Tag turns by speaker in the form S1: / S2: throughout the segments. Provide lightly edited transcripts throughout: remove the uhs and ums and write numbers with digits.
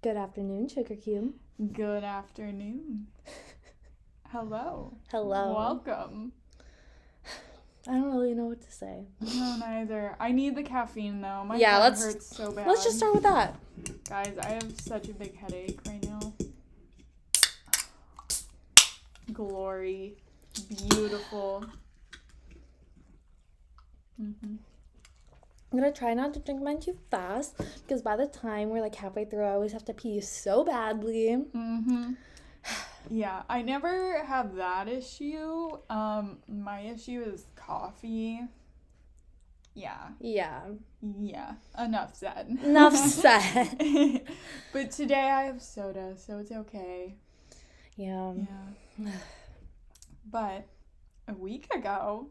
S1: Good afternoon, Sugarcube.
S2: Good afternoon. Hello.
S1: Hello.
S2: Welcome.
S1: I don't really know what to say.
S2: No, neither. I need the caffeine though. My
S1: Yeah,
S2: head hurts so bad.
S1: Let's just start with that.
S2: Guys, I have such a big headache right now. Glory. Beautiful.
S1: I'm gonna try not to drink mine too fast because by the time we're like halfway through, I always have to pee so badly.
S2: Yeah, I never have that issue. My issue is coffee. Yeah. Enough said.
S1: Enough said.
S2: But today I have soda, so it's okay.
S1: Yeah.
S2: But a week ago,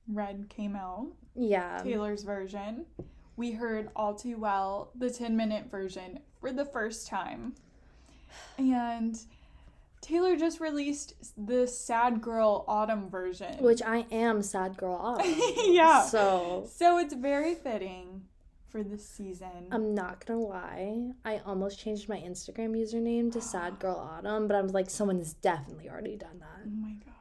S2: Red came out.
S1: Yeah.
S2: Taylor's version. We heard All Too Well, the 10-minute version, for the first time. And Taylor just released the Sad Girl Autumn version.
S1: Which I am Sad Girl Autumn.
S2: Yeah.
S1: So
S2: it's very fitting for this season.
S1: I'm not gonna lie. I almost changed my Instagram username to Sad Girl Autumn, but I was like, someone's definitely already done that.
S2: Oh my god.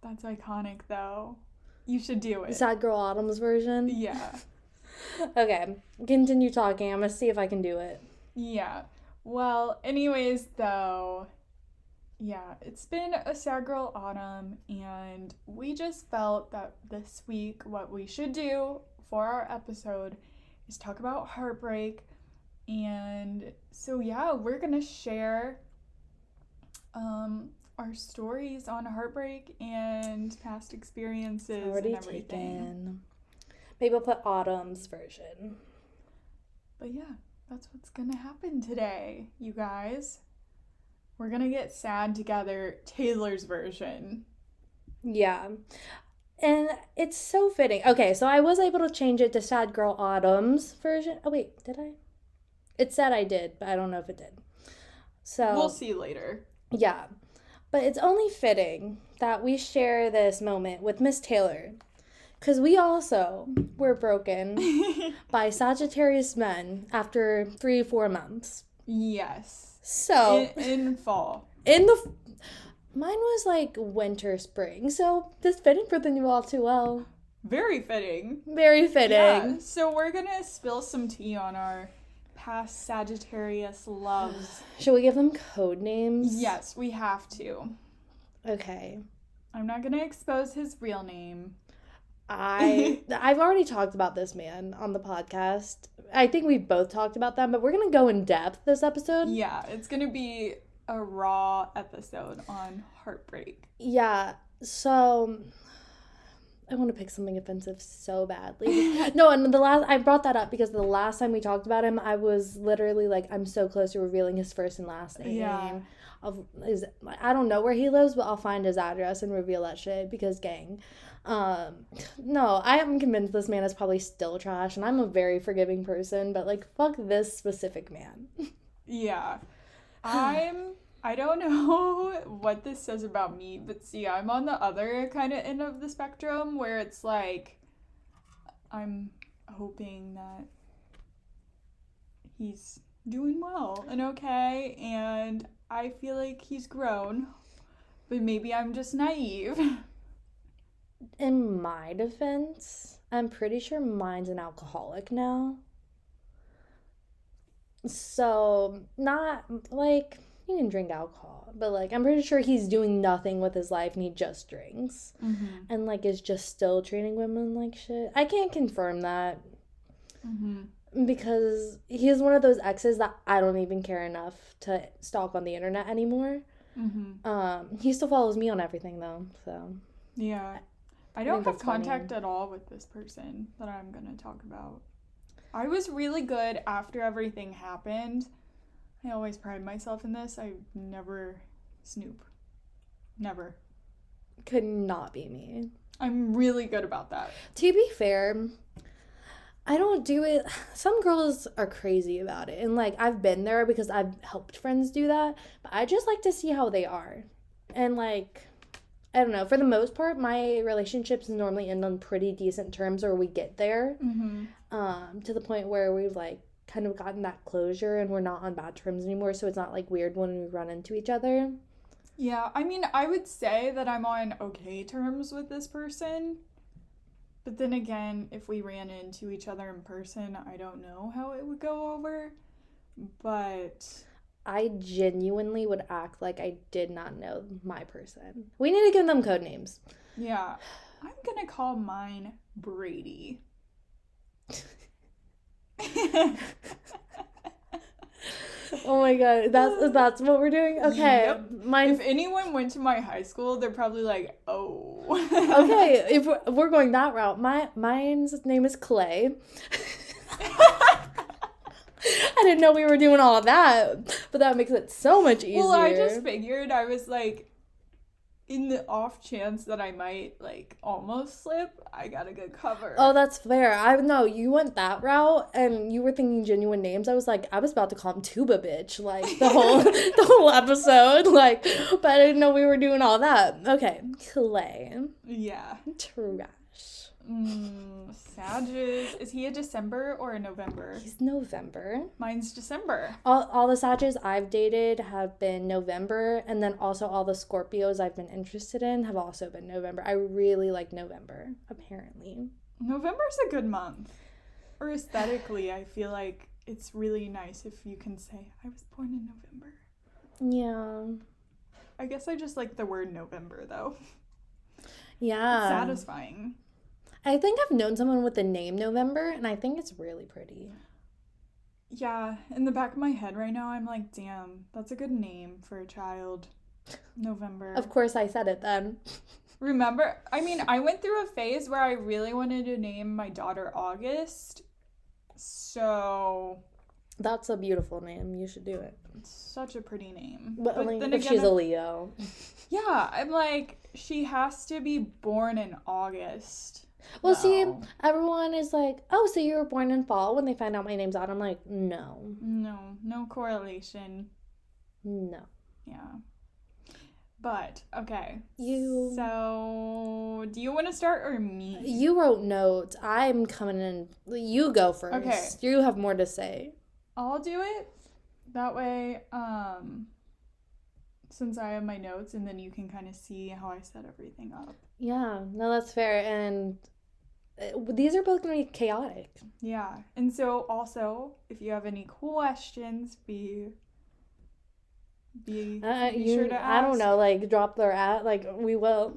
S2: That's iconic, though. You should do it.
S1: Sad Girl Autumn's version?
S2: Yeah.
S1: Okay. Continue talking. I'm gonna see if I can do it.
S2: Yeah. Well, anyways, though, yeah, it's been a Sad Girl Autumn, and we just felt that this week what we should do for our episode is talk about heartbreak. And so, yeah, we're going to share our stories on heartbreak and past experiences
S1: Already
S2: and everything.
S1: taken. Maybe I'll put Autumn's version.
S2: But yeah, that's what's going to happen today, you guys. We're going to get sad together, Taylor's version.
S1: Yeah. And it's so fitting. Okay, so I was able to change it to Sad Girl Autumn's version. Oh, wait, did I? It said I did, but I don't know if it did. So
S2: We'll see later.
S1: Yeah. But it's only fitting that we share this moment with Miss Taylor. Because we also were broken by Sagittarius men after 3-4 months.
S2: Yes.
S1: So
S2: in fall.
S1: Mine was like winter, spring. So this fitting for the new All Too Well.
S2: Very fitting.
S1: Very fitting.
S2: Yeah. So we're gonna spill some tea on our past Sagittarius loves.
S1: Should we give them code names?
S2: Yes, we have to.
S1: Okay.
S2: I'm not gonna expose his real name.
S1: I've already talked about this man on the podcast. I think we've both talked about them, but we're going to go in depth this episode.
S2: Yeah, it's going to be a raw episode on heartbreak.
S1: Yeah, so I want to pick something offensive so badly. No, and I brought that up because the last time we talked about him, I was literally like, I'm so close to revealing his first and last name.
S2: Yeah.
S1: I don't know where he lives, but I'll find his address and reveal that shit because gang. No, I am convinced this man is probably still trash, and I'm a very forgiving person, but like, fuck this specific man.
S2: Yeah. I don't know what this says about me, but see, I'm on the other kind of end of the spectrum where it's like, I'm hoping that he's doing well and okay, and I feel like he's grown, but maybe I'm just naive.
S1: In my defense, I'm pretty sure mine's an alcoholic now. So, not, like, you can drink alcohol, but, like, I'm pretty sure he's doing nothing with his life and he just drinks.
S2: Mm-hmm.
S1: And, like, is just still treating women like shit. I can't confirm that.
S2: Mm-hmm.
S1: Because he's one of those exes that I don't even care enough to stalk on the internet anymore.
S2: Mm-hmm.
S1: He still follows me on everything, though, so.
S2: Yeah. I don't have contact
S1: funny.
S2: at all with this person that I'm going to talk about. I was really good after everything happened. I always pride myself in this. I never snoop. Never.
S1: Could not be me.
S2: I'm really good about that.
S1: To be fair, I don't do it. Some girls are crazy about it. And, like, I've been there because I've helped friends do that. But I just like to see how they are. And, like, I don't know. For the most part, my relationships normally end on pretty decent terms or we get there.
S2: Mm-hmm.
S1: To the point where we've, like, kind of gotten that closure and we're not on bad terms anymore, so it's not like weird when we run into each other.
S2: Yeah, I mean, I would say that I'm on okay terms with this person. But then again, if we ran into each other in person, I don't know how it would go over. But
S1: I genuinely would act like I did not know my person. We need to give them code names.
S2: yeah, I'm gonna call mine Brady.
S1: Oh my god, that's what we're doing? Okay.
S2: Yep. If anyone went to my high school, they're probably like, oh.
S1: Okay, if we're going that route, mine's name is Clay. I didn't know we were doing all of that, but that makes it so much easier.
S2: Well, I just figured I was like, in the off chance that I might like almost slip, I got a good cover.
S1: Oh, that's fair. I know you went that route and you were thinking genuine names. I was about to call him Tuba Bitch, like the whole episode, like, but I didn't know we were doing all that. Okay, Clay.
S2: Yeah.
S1: Trash.
S2: Sages. Is he a December or a November?
S1: He's November.
S2: Mine's December.
S1: All the Sages I've dated have been November, and then also all the Scorpios I've been interested in have also been November. I really like November, apparently.
S2: November's a good month. Or aesthetically, I feel like it's really nice if you can say, I was born in November.
S1: Yeah.
S2: I guess I just like the word November, though.
S1: Yeah.
S2: It's satisfying.
S1: I think I've known someone with the name November, and I think it's really pretty.
S2: Yeah, in the back of my head right now, I'm like, damn, that's a good name for a child. November.
S1: Of course I said it then.
S2: Remember, I mean, I went through a phase where I really wanted to name my daughter August. So...
S1: That's a beautiful name. You should do it.
S2: It's such a pretty name.
S1: But only
S2: then
S1: if
S2: again,
S1: she's a Leo.
S2: Yeah, I'm like, she has to be born in August.
S1: Well, see, everyone is like, oh, so you were born in fall when they find out my name's out. I'm like, no.
S2: No correlation.
S1: No.
S2: Yeah. But, okay.
S1: So,
S2: do you want to start or me?
S1: You wrote notes. I'm coming in. You go first.
S2: Okay.
S1: You have more to say.
S2: I'll do it. That way, since I have my notes, and then you can kind of see how I set everything up.
S1: Yeah, no, that's fair. And these are both going to be chaotic.
S2: Yeah. And so, also, if you have any questions, be sure to ask.
S1: I don't know, like, drop their we will.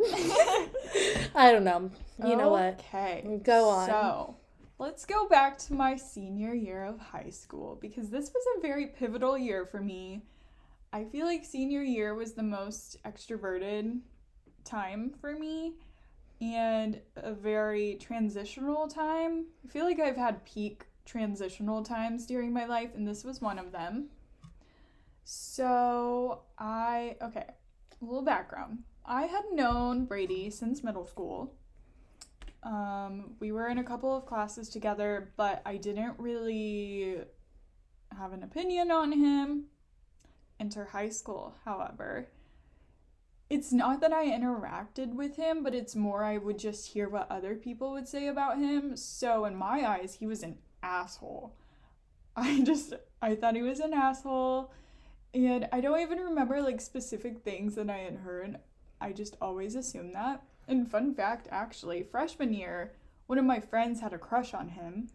S1: I don't know. You know what?
S2: Okay.
S1: Go on.
S2: So, let's go back to my senior year of high school, because this was a very pivotal year for me. I feel like senior year was the most extroverted time for me and a very transitional time. I feel like I've had peak transitional times during my life, and this was one of them. So, a little background. I had known Brady since middle school. We were in a couple of classes together, but I didn't really have an opinion on him. Enter high school, however. It's not that I interacted with him, but it's more I would just hear what other people would say about him. So in my eyes, he was an asshole. I thought he was an asshole. And I don't even remember like specific things that I had heard. I just always assumed that. And fun fact, actually, freshman year, one of my friends had a crush on him.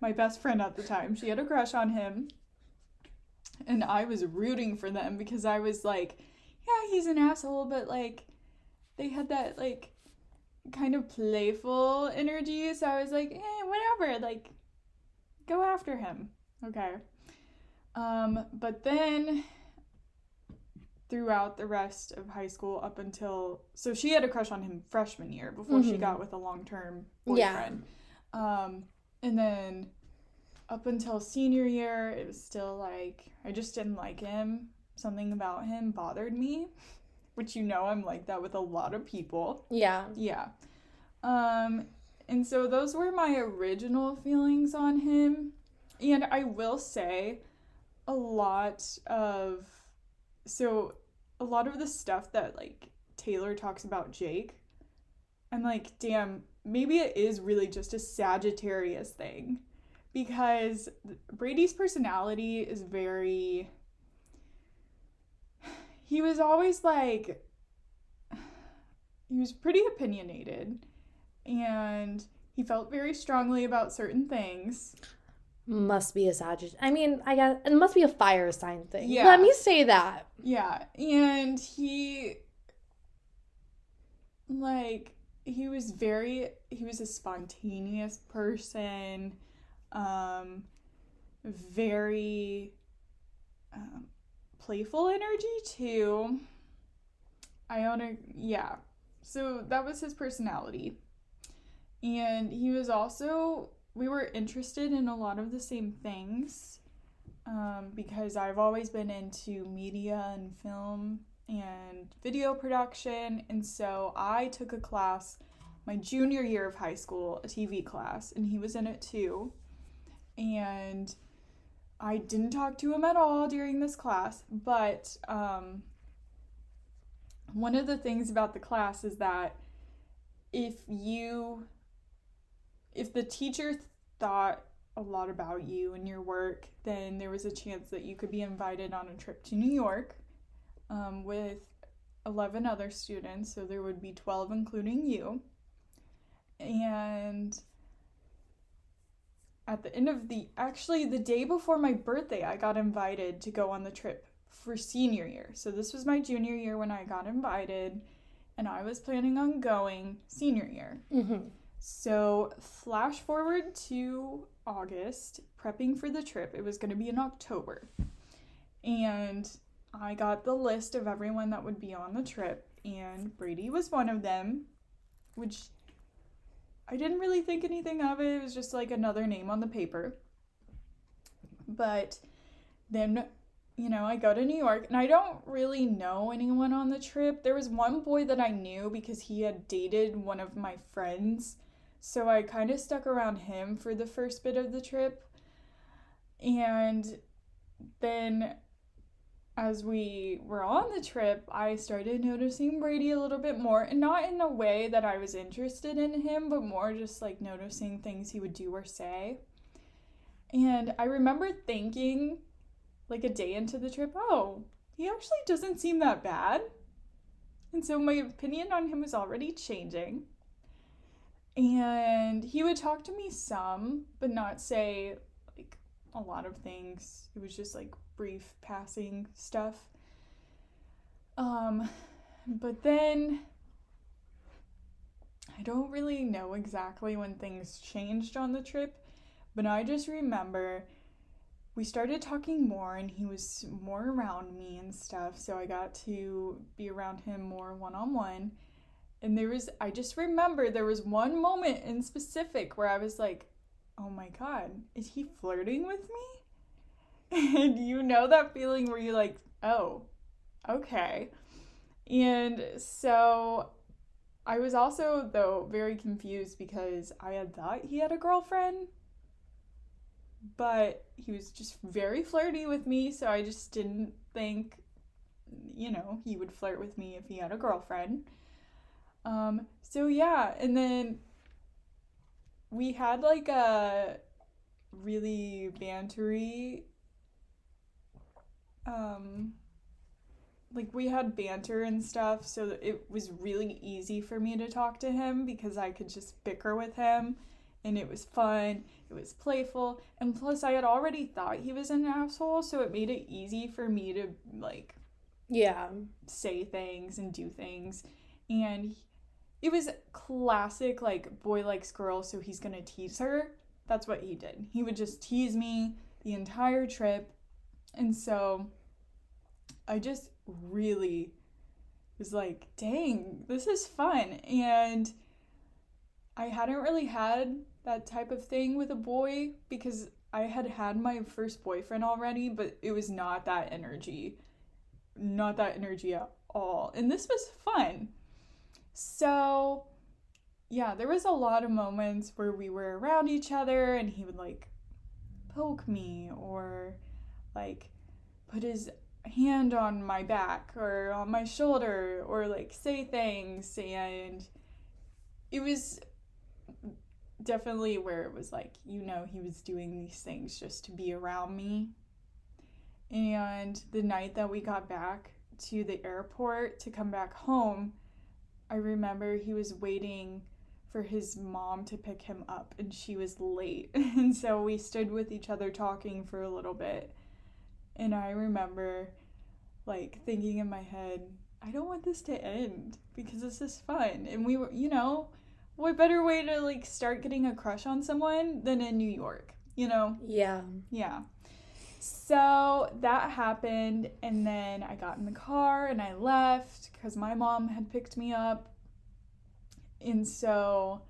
S2: My best friend at the time, she had a crush on him. And I was rooting for them because I was like, yeah, he's an asshole, but like, they had that like kind of playful energy. So I was like, whatever, like, go after him. Okay. But then throughout the rest of high school up until, so she had a crush on him freshman year before she got with a long-term boyfriend. Yeah. And then up until senior year, it was still like, I just didn't like him. Something about him bothered me, which I'm like that with a lot of people. Yeah. Yeah. And so those were my original feelings on him. And I will say a lot of the stuff that like Taylor talks about Jake, I'm like, damn, maybe it is really just a Sagittarius thing. because Brady's personality is very, he was always like, he was pretty opinionated, and he felt very strongly about certain things.
S1: Must be a Sagittarius. I mean, I guess it must be a fire sign thing.
S2: Yeah.
S1: Let me say that.
S2: Yeah, and he was a spontaneous person, very playful energy too. Yeah. So that was his personality. And he was also, we were interested in a lot of the same things, because I've always been into media and film and video production. And so I took a class my junior year of high school, a TV class, and he was in it too. And I didn't talk to him at all during this class, but one of the things about the class is that if the teacher thought a lot about you and your work, then there was a chance that you could be invited on a trip to New York, with 11 other students, so there would be 12 including you. And at the end of the day before my birthday, I got invited to go on the trip for senior year. So this was my junior year when I got invited, and I was planning on going senior year.
S1: Mm-hmm.
S2: So flash forward to August, prepping for the trip. It was going to be in October. And I got the list of everyone that would be on the trip, and Brady was one of them, which I didn't really think anything of it. It was just like another name on the paper. But then, I go to New York, and I don't really know anyone on the trip. There was one boy that I knew because he had dated one of my friends, so I kind of stuck around him for the first bit of the trip. And then as we were on the trip, I started noticing Brady a little bit more, and not in a way that I was interested in him, but more just like noticing things he would do or say. And I remember thinking, like a day into the trip, oh, he actually doesn't seem that bad. And so my opinion on him was already changing. And he would talk to me some, but not say like a lot of things. It was just like brief passing stuff. But then I don't really know exactly when things changed on the trip, but I just remember we started talking more, and he was more around me and stuff, so I got to be around him more one-on-one. And I just remember there was one moment in specific where I was like, oh my God, is he flirting with me? And that feeling where you're like, oh, okay. And so I was also, though, very confused because I had thought he had a girlfriend, but he was just very flirty with me, so I just didn't think, he would flirt with me if he had a girlfriend. So yeah, and then we had like a really bantery, we had banter and stuff, so it was really easy for me to talk to him because I could just bicker with him, and it was fun, it was playful, and plus I had already thought he was an asshole, so it made it easy for me to say things and do things. And it was classic, boy likes girl, so he's gonna tease her. That's what he did. He would just tease me the entire trip. And so I just really was like, dang, this is fun. And I hadn't really had that type of thing with a boy because I had my first boyfriend already, but it was not that energy at all. And this was fun. So, yeah, there was a lot of moments where we were around each other and he would poke me or put his hand on my back or on my shoulder or say things, and it was definitely where it was like, he was doing these things just to be around me. And the night that we got back to the airport to come back home, I remember he was waiting for his mom to pick him up, and she was late. And so we stood with each other talking for a little bit. And I remember, like, thinking in my head, I don't want this to end because this is fun. And we were, what better way to, like, start getting a crush on someone than in New York,
S1: Yeah.
S2: Yeah. So that happened, and then I got in the car and I left because my mom had picked me up. And so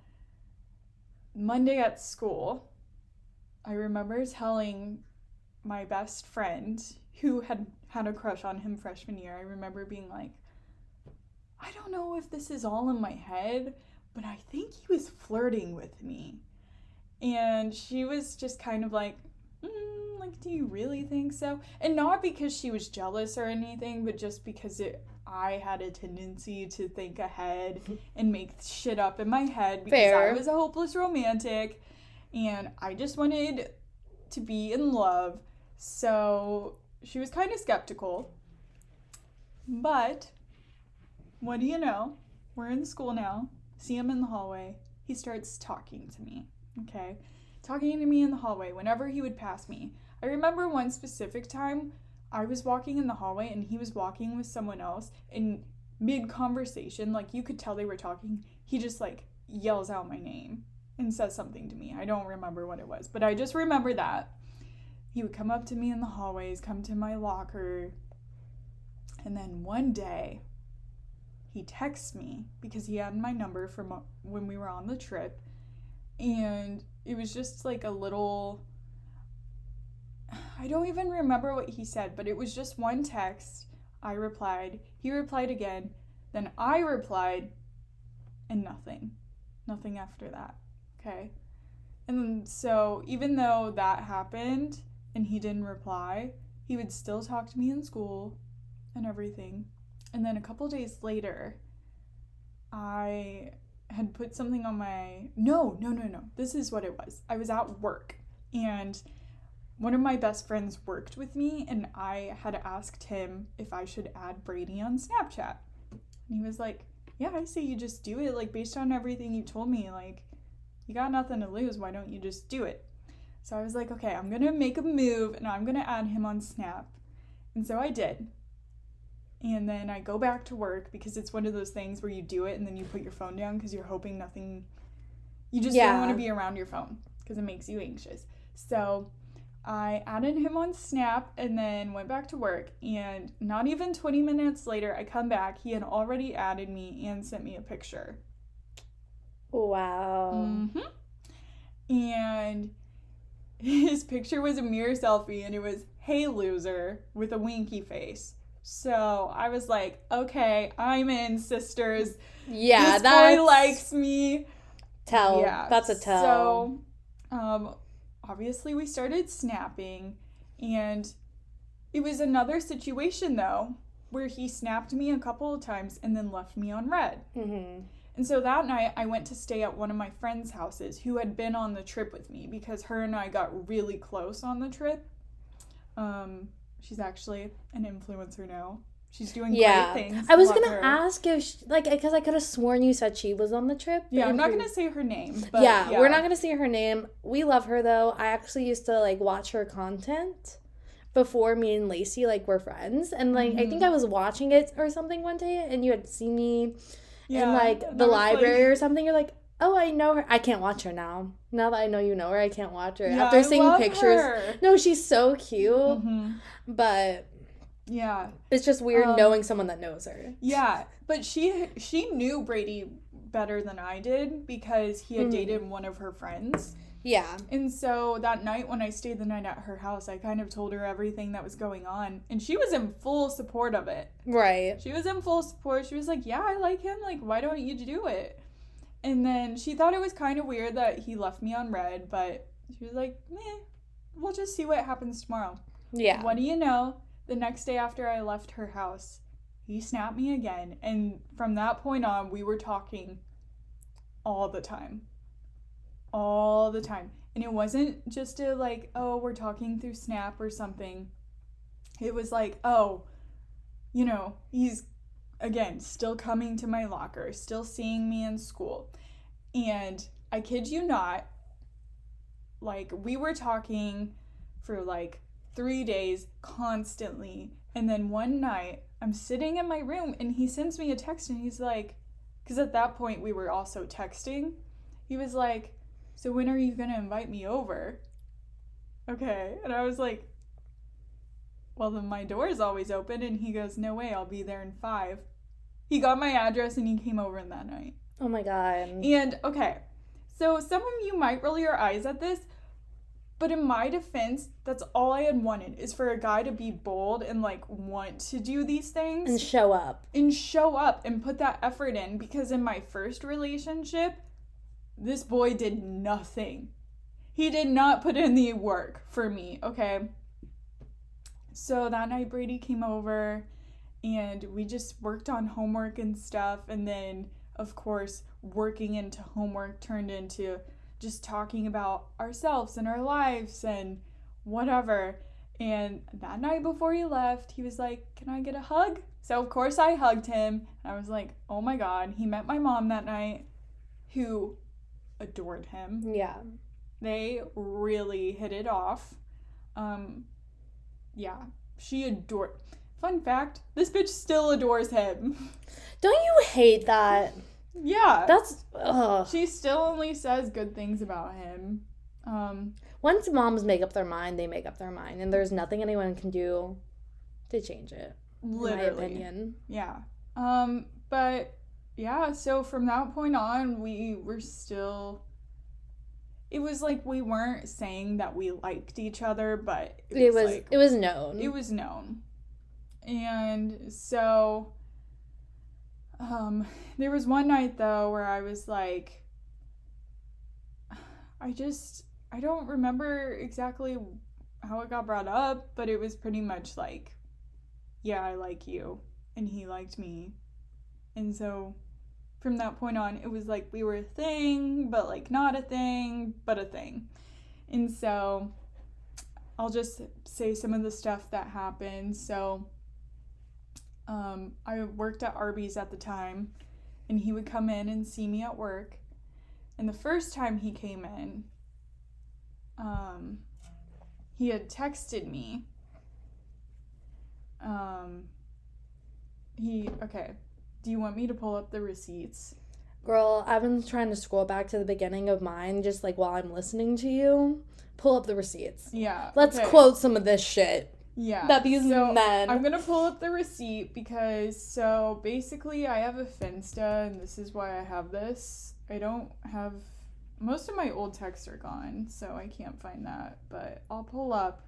S2: Monday at school, I remember telling my best friend who had a crush on him freshman year, I remember being like, I don't know if this is all in my head, but I think he was flirting with me. And she was just kind of like, do you really think so? And not because she was jealous or anything, but just because I had a tendency to think ahead and make shit up in my head because
S1: Fair.
S2: I was a hopeless romantic and I just wanted to be in love. So she was kind of skeptical. But what do you know? We're in school now. See him in the hallway. He starts talking to me. Okay? Talking to me in the hallway whenever he would pass me. I remember one specific time I was walking in the hallway and he was walking with someone else, and mid-conversation, like you could tell they were talking, he just like yells out my name and says something to me. I don't remember what it was, but I just remember that. He would come up to me in the hallways, come to my locker, and then one day he texts me because he had my number from when we were on the trip, and it was just like a little, I don't even remember what he said, but it was just one text. I replied, he replied again, then I replied, and nothing after that. Okay? And so even though that happened and he didn't reply, he would still talk to me in school and everything. And then a couple days later, I had put something on my, no, this is what it was. I was at work, and one of my best friends worked with me, and I had asked him if I should add Brady on Snapchat. And he was like, yeah, I say you just do it, like, based on everything you told me, like, you got nothing to lose, why don't you just do it? So I was like, okay, I'm gonna make a move, and I'm gonna add him on Snap. And so I did. And then I go back to work because it's one of those things where you do it and then you put your phone down because you're hoping nothing, you just don't want to be around your phone because it makes you anxious. So I added him on Snap and then went back to work, and not even 20 minutes later, I come back, he had already added me and sent me a picture.
S1: Wow.
S2: Mm-hmm. And his picture was a mirror selfie, and it was, hey loser, with a winky face. So I was like, okay, I'm in, sisters.
S1: Yeah,
S2: this boy likes me.
S1: Tell. Yeah, that's a tell.
S2: So, obviously we started snapping, and it was another situation though where he snapped me a couple of times and then left me on red.
S1: Mm-hmm.
S2: And so that night I went to stay at one of my friends' houses who had been on the trip with me because her and I got really close on the trip. She's actually an influencer now. She's doing great things.
S1: I was going to ask if, because I could have sworn you said she was on the trip.
S2: Yeah, I'm not going to say her name. But
S1: yeah, we're not going to say her name. We love her, though. I actually used to, watch her content before me and Lacey, were friends. And, I think I was watching it or something one day, and you had seen me in, the library or something. You're like, oh, I know her. I can't watch her now. Now that I know you know her, I can't watch her.
S2: Yeah,
S1: After seeing pictures.
S2: Her.
S1: No, she's so cute.
S2: Mm-hmm.
S1: But
S2: yeah,
S1: it's just weird knowing someone that knows her.
S2: Yeah, but she knew Brady better than I did because he had dated one of her friends.
S1: Yeah.
S2: And so that night when I stayed the night at her house, I kind of told her everything that was going on, and she was in full support of it.
S1: Right.
S2: She was in full support. She was like, yeah, I like him. Why don't you do it? And then she thought it was kind of weird that he left me on red, but she was like, we'll just see what happens tomorrow.
S1: Yeah.
S2: What do you know? The next day after I left her house, he snapped me again. And from that point on, we were talking all the time. all the time. And it wasn't just a like, oh, we're talking through Snap or something. It was like, oh, you know, he's, again, still coming to my locker, still seeing me in school. And I kid you not, like, we were talking for like 3 days constantly. And then one night, I'm sitting in my room and he sends me a text and he's like, because at that point we were also texting. He was like, so when are you going to invite me over? Okay. And I was like, well, then my door is always open. And he goes, no way, I'll be there in 5. He got my address and he came over in that night.
S1: Oh my God.
S2: And, okay, so some of you might roll your eyes at this, but in my defense, that's all I had wanted is for a guy to be bold and, like, want to do these things.
S1: And show up.
S2: And put that effort in, because in my first relationship, this boy did nothing. He did not put in the work for me, okay? So that night Brady came over and we just worked on homework and stuff, and then, of course, working into homework turned into just talking about ourselves and our lives and whatever. And that night before he left, he was like, can I get a hug? So, of course, I hugged him. And I was like, oh my God. He met my mom that night, who adored him.
S1: Yeah.
S2: They really hit it off. Yeah, she adored. Fun fact, this bitch still adores him.
S1: Don't you hate that?
S2: Yeah.
S1: That's, ugh.
S2: She still only says good things about him.
S1: Once moms make up their mind, they make up their mind. And there's nothing anyone can do to change it.
S2: Literally.
S1: In my opinion.
S2: Yeah. But, yeah, so from that point on, we were still... It was like we weren't saying that we liked each other, but
S1: it was known.
S2: It was known. And so... there was one night, though, where I was like, I don't remember exactly how it got brought up, but it was pretty much like, yeah, I like you, and he liked me. And so from that point on, it was like we were a thing, but like not a thing, but a thing. And so I'll just say some of the stuff that happened. So I worked at Arby's at the time, and he would come in and see me at work. And the first time he came in, he had texted me. Okay, do you want me to pull up the receipts?
S1: Girl, I've been trying to scroll back to the beginning of mine, just like while I'm listening to you. Pull up the receipts.
S2: Yeah.
S1: Let's quote some of this shit.
S2: Yeah.
S1: That these men.
S2: I'm going to pull up the receipt because, so basically I have a Finsta, and this is why I have this. I don't have, most of my old texts are gone, so I can't find that, but I'll pull up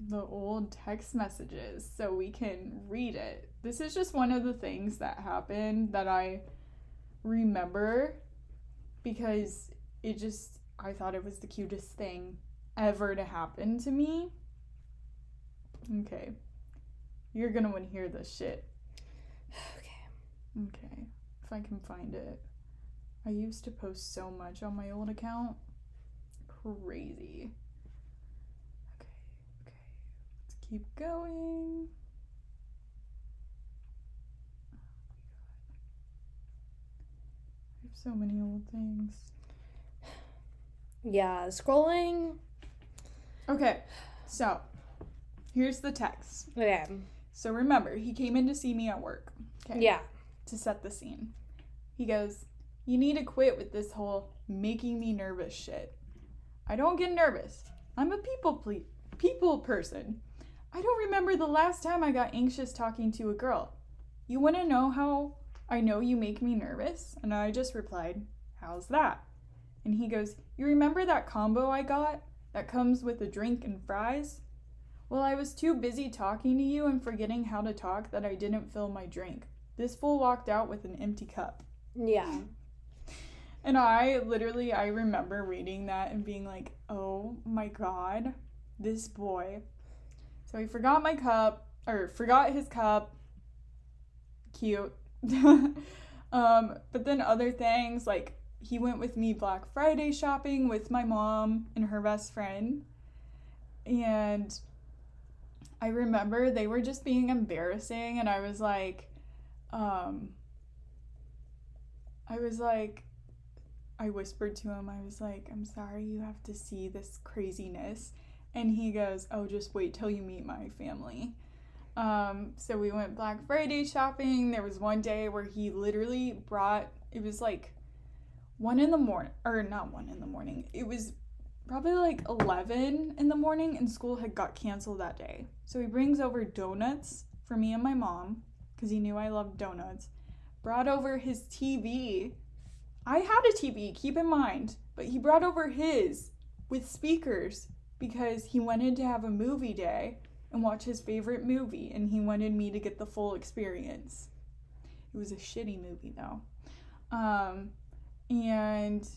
S2: the old text messages so we can read it. This is just one of the things that happened that I remember because I thought it was the cutest thing ever to happen to me. Okay. You're gonna want to hear this shit. Okay. If I can find it. I used to post so much on my old account. Crazy. Okay. Let's keep going. I have so many old things.
S1: Yeah, scrolling.
S2: Okay, so here's the text.
S1: Okay.
S2: So remember, he came in to see me at work. Okay.
S1: Yeah.
S2: To set the scene. He goes, you need to quit with this whole making me nervous shit. I don't get nervous. I'm a people person. I don't remember the last time I got anxious talking to a girl. You want to know how I know you make me nervous? And I just replied, how's that? And he goes, you remember that combo I got that comes with a drink and fries? Well, I was too busy talking to you and forgetting how to talk that I didn't fill my drink. This fool walked out with an empty cup.
S1: Yeah.
S2: And I remember reading that and being like, oh my God, this boy. So he forgot my cup, or forgot his cup. Cute. But then other things, like he went with me Black Friday shopping with my mom and her best friend. And I remember they were just being embarrassing, and I was like, um, I whispered to him, I was like, I'm sorry you have to see this craziness. And he goes, oh, just wait till you meet my family. So we went Black Friday shopping. There was one day where he literally brought, it was like 1 in the morning, or not 1 in the morning. It was probably like 11 in the morning, and school had got canceled that day. So he brings over donuts for me and my mom, because he knew I loved donuts. Brought over his TV. I had a TV, keep in mind, but he brought over his with speakers because he wanted to have a movie day and watch his favorite movie, and he wanted me to get the full experience. It was a shitty movie, though. And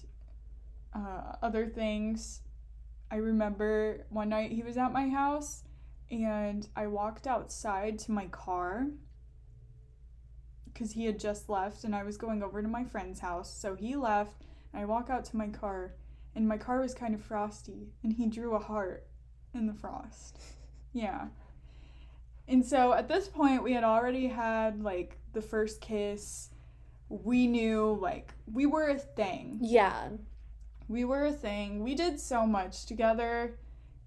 S2: other things, I remember one night he was at my house, and I walked outside to my car because he had just left, and I was going over to my friend's house. So he left, and I walk out to my car, and my car was kind of frosty, and he drew a heart in the frost. Yeah. And so at this point, we had already had, like, the first kiss. We knew, like, we were a thing.
S1: Yeah.
S2: We were a thing. We did so much together,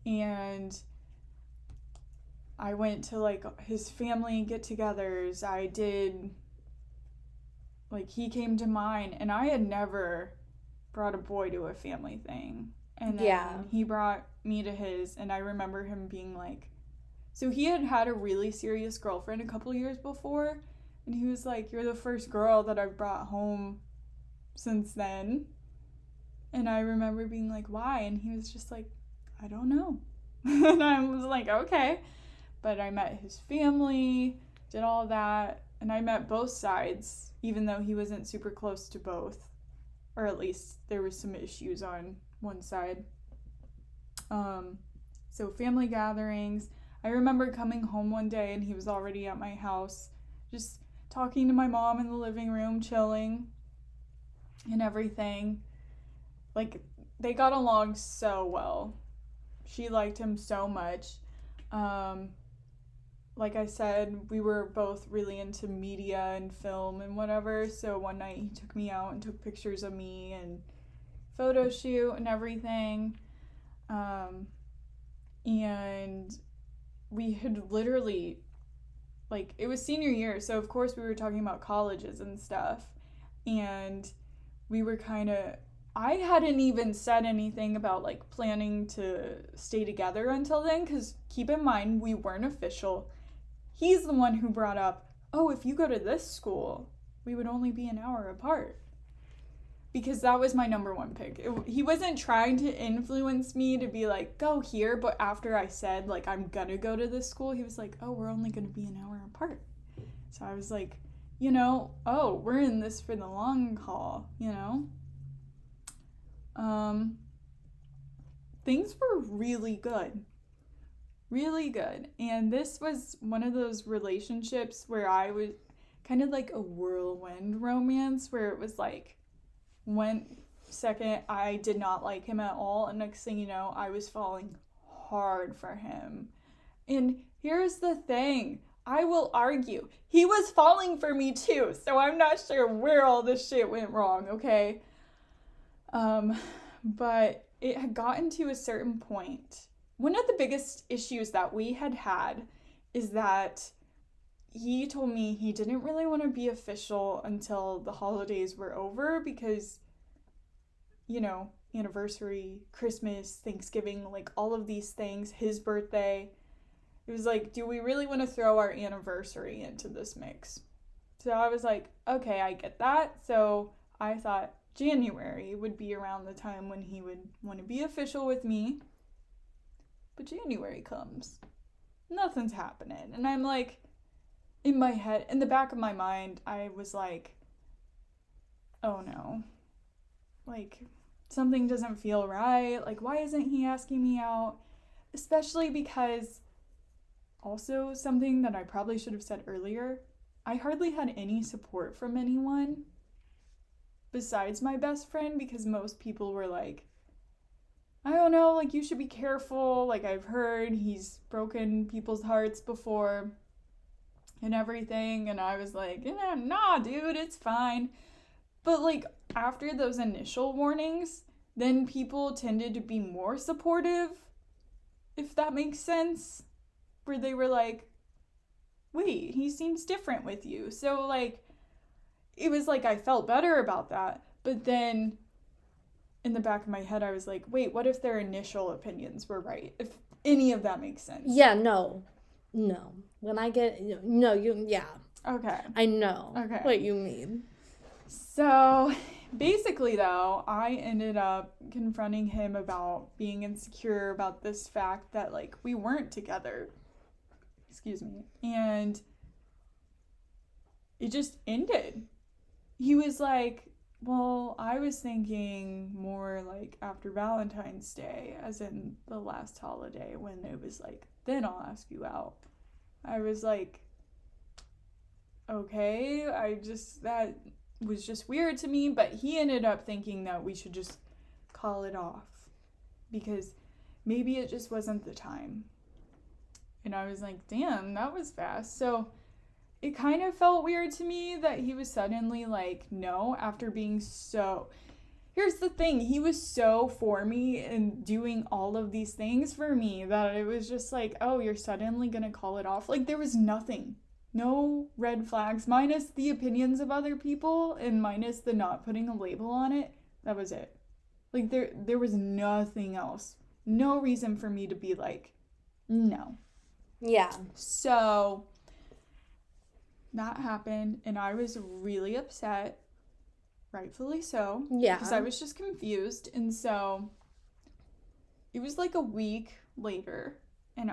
S2: and I went to, like, his family get-togethers. I did, like, he came to mine, and I had never brought a boy to a family thing. And then he brought me to his, and I remember him being like, so he had had a really serious girlfriend a couple years before, and he was like, you're the first girl that I've brought home since then. And I remember being like, why? And he was just like, I don't know. And I was like, okay. But I met his family, did all that, and I met both sides, even though he wasn't super close to both. Or at least there was some issues on one side. So family gatherings. I remember coming home one day and he was already at my house, just talking to my mom in the living room, chilling and everything. Like, they got along so well. She liked him so much. Like I said, we were both really into media and film and whatever, so one night he took me out and took pictures of me and photo shoot and everything. And we had literally, like, it was senior year, so of course we were talking about colleges and stuff, and we were kind of, I hadn't even said anything about, like, planning to stay together until then, because keep in mind, we weren't official. He's the one who brought up, oh, if you go to this school, we would only be an hour apart. Because that was my number one pick. He wasn't trying to influence me to be like, go here, but after I said, like, I'm gonna go to this school, he was like, oh, we're only gonna be an hour apart. So I was like, you know, oh, we're in this for the long haul, you know? Things were really good. Really good. And this was one of those relationships where I was kind of like a whirlwind romance, where it was like, 1 second I did not like him at all, and next thing you know, I was falling hard for him. And here's the thing, I will argue, he was falling for me too, so I'm not sure where all this shit went wrong, okay? But it had gotten to a certain point. One of the biggest issues that we had is that he told me he didn't really want to be official until the holidays were over because, you know, anniversary, Christmas, Thanksgiving, like all of these things, his birthday. It was like, do we really want to throw our anniversary into this mix? So I was like, okay, I get that. So I thought January would be around the time when he would want to be official with me. But January comes. Nothing's happening. And I'm like, in my head, in the back of my mind, I was like, oh no. Like, something doesn't feel right. Like, why isn't he asking me out? Especially because, also something that I probably should have said earlier, I hardly had any support from anyone. besides my best friend, because most people were like, I don't know, like, you should be careful. Like, I've heard he's broken people's hearts before and everything. And I was like, nah, dude, it's fine. But, like, after those initial warnings, then people tended to be more supportive, if that makes sense. Where they were like, wait, he seems different with you. So, like, it was like I felt better about that. But then in the back of my head, I was like, wait, what if their initial opinions were right? If any of that makes sense.
S1: Yeah, no. When I get, no, yeah.
S2: Okay.
S1: I know
S2: Okay.
S1: what you mean.
S2: So basically, though, I ended up confronting him about being insecure about this fact that, like, we weren't together. Excuse me. And it just ended. He was like, well, I was thinking more like after Valentine's Day, as in the last holiday, when it was like, then I'll ask you out. I was like, okay, that was just weird to me, but he ended up thinking that we should just call it off because maybe it just wasn't the time. And I was like, damn, that was fast. So it kind of felt weird to me that he was suddenly like, no, after being so... Here's the thing, he was so for me and doing all of these things for me that it was just like, oh, you're suddenly gonna call it off? Like, there was nothing. No red flags, minus the opinions of other people and minus the not putting a label on it. That was it. Like, there was nothing else. No reason for me to be like, no.
S1: Yeah.
S2: So that happened, and I was really upset, rightfully so.
S1: Yeah.
S2: Because I was just confused, and so it was like a week later, and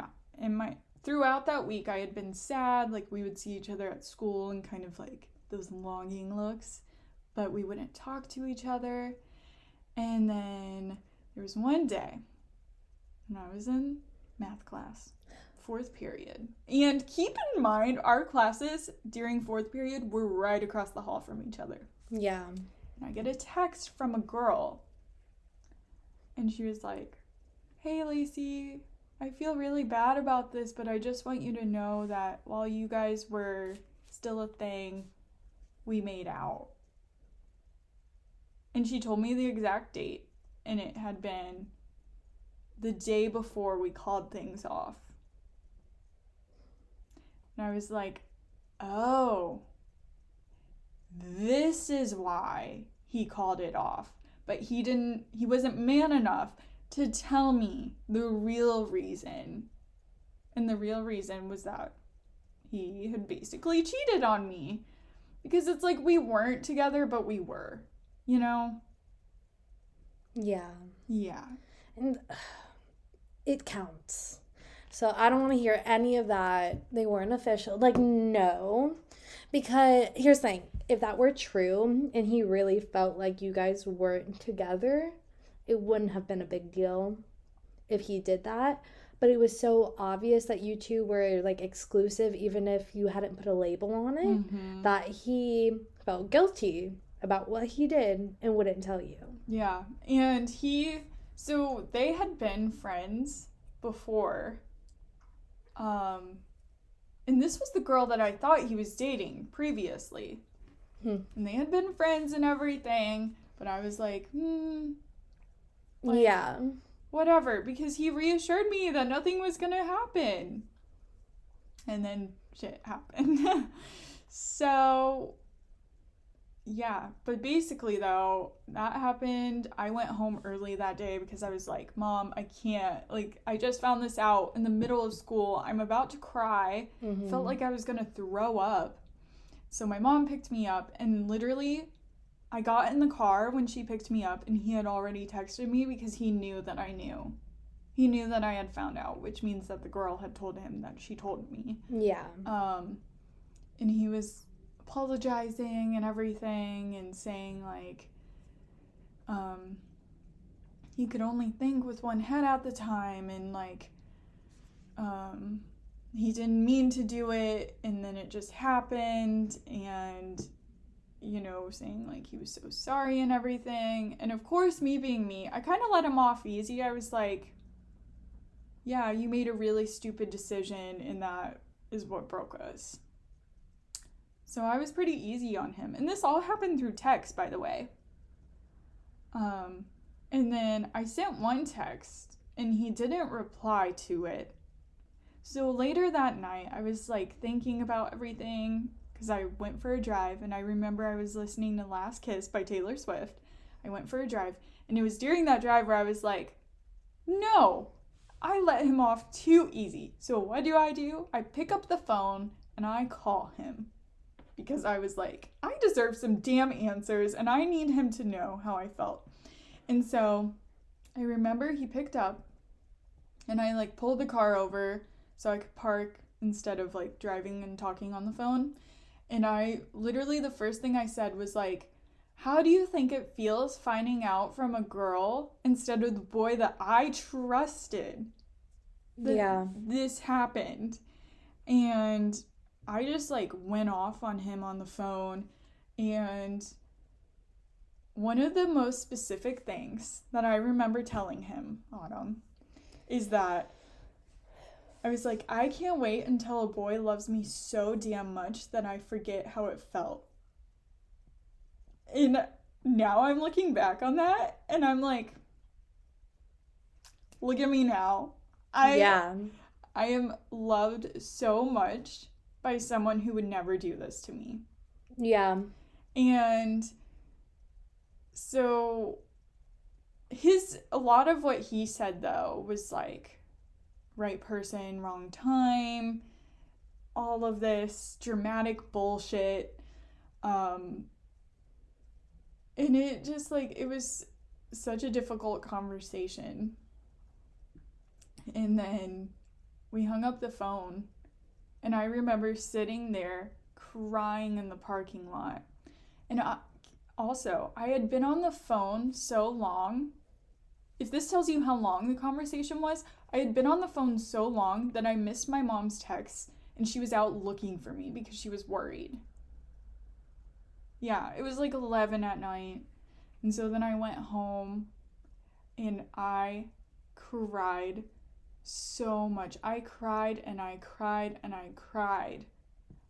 S2: throughout that week I had been sad. Like, we would see each other at school and kind of like those longing looks, but we wouldn't talk to each other. And then there was one day, and I was in math class. 4th period. And keep in mind, our classes during 4th period were right across the hall from each other.
S1: Yeah.
S2: And I get a text from a girl. And she was like, hey, Lacey, I feel really bad about this, but I just want you to know that while you guys were still a thing, we made out. And she told me the exact date. And it had been the day before we called things off. And I was like, oh, this is why he called it off. But he wasn't man enough to tell me the real reason. And the real reason was that he had basically cheated on me. Because it's like we weren't together, but we were, you know?
S1: Yeah.
S2: Yeah.
S1: And it counts. So I don't want to hear any of that. They weren't official. Like, no. Because here's the thing. If that were true and he really felt like you guys weren't together, it wouldn't have been a big deal if he did that. But it was so obvious that you two were like exclusive, even if you hadn't put a label on it, that he felt guilty about what he did and wouldn't tell you.
S2: Yeah. And so they had been friends before. And this was the girl that I thought he was dating previously. And they had been friends and everything, but I was like,
S1: yeah.
S2: Whatever, because he reassured me that nothing was gonna happen. And then shit happened. So, yeah, but basically though, that happened. I went home early that day because I was like, Mom, I can't, like, I just found this out in the middle of school. I'm about to cry. Felt like I was gonna throw up. So my mom picked me up, and literally I got in the car when she picked me up, and he had already texted me because he knew that I knew. He knew that I had found out, which means that the girl had told him that she told me.
S1: Yeah.
S2: And he was apologizing and everything and saying like he could only think with one head at the time, and like he didn't mean to do it, and then it just happened, and saying like he was so sorry and everything. And of course, me being me, I kind of let him off easy. I was like, yeah, you made a really stupid decision and that is what broke us. So I was pretty easy on him. And this all happened through text, by the way. And then I sent one text and he didn't reply to it. So later that night, I was like thinking about everything because I went for a drive, and I remember I was listening to Last Kiss by Taylor Swift. I went for a drive, and it was during that drive where I was like, no, I let him off too easy. So what do? I pick up the phone and I call him because I was like, I deserve some damn answers and I need him to know how I felt. And so I remember he picked up and I like pulled the car over so I could park instead of like driving and talking on the phone. And I literally, the first thing I said was like, how do you think it feels finding out from a girl instead of the boy that I trusted that this happened? And I just like went off on him on the phone. And one of the most specific things that I remember telling him, Autumn, is that I was like, I can't wait until a boy loves me so damn much that I forget how it felt. And now I'm looking back on that and I'm like, look at me now. I am loved so much by someone who would never do this to me.
S1: Yeah.
S2: And so a lot of what he said though was like, right person, wrong time, all of this dramatic bullshit. And it just like, it was such a difficult conversation. And then we hung up the phone and I remember sitting there crying in the parking lot. And I had been on the phone so long. If this tells you how long the conversation was, I had been on the phone so long that I missed my mom's texts and she was out looking for me because she was worried. Yeah, it was like 11 at night. And so then I went home and I cried so much. I cried and I cried and I cried.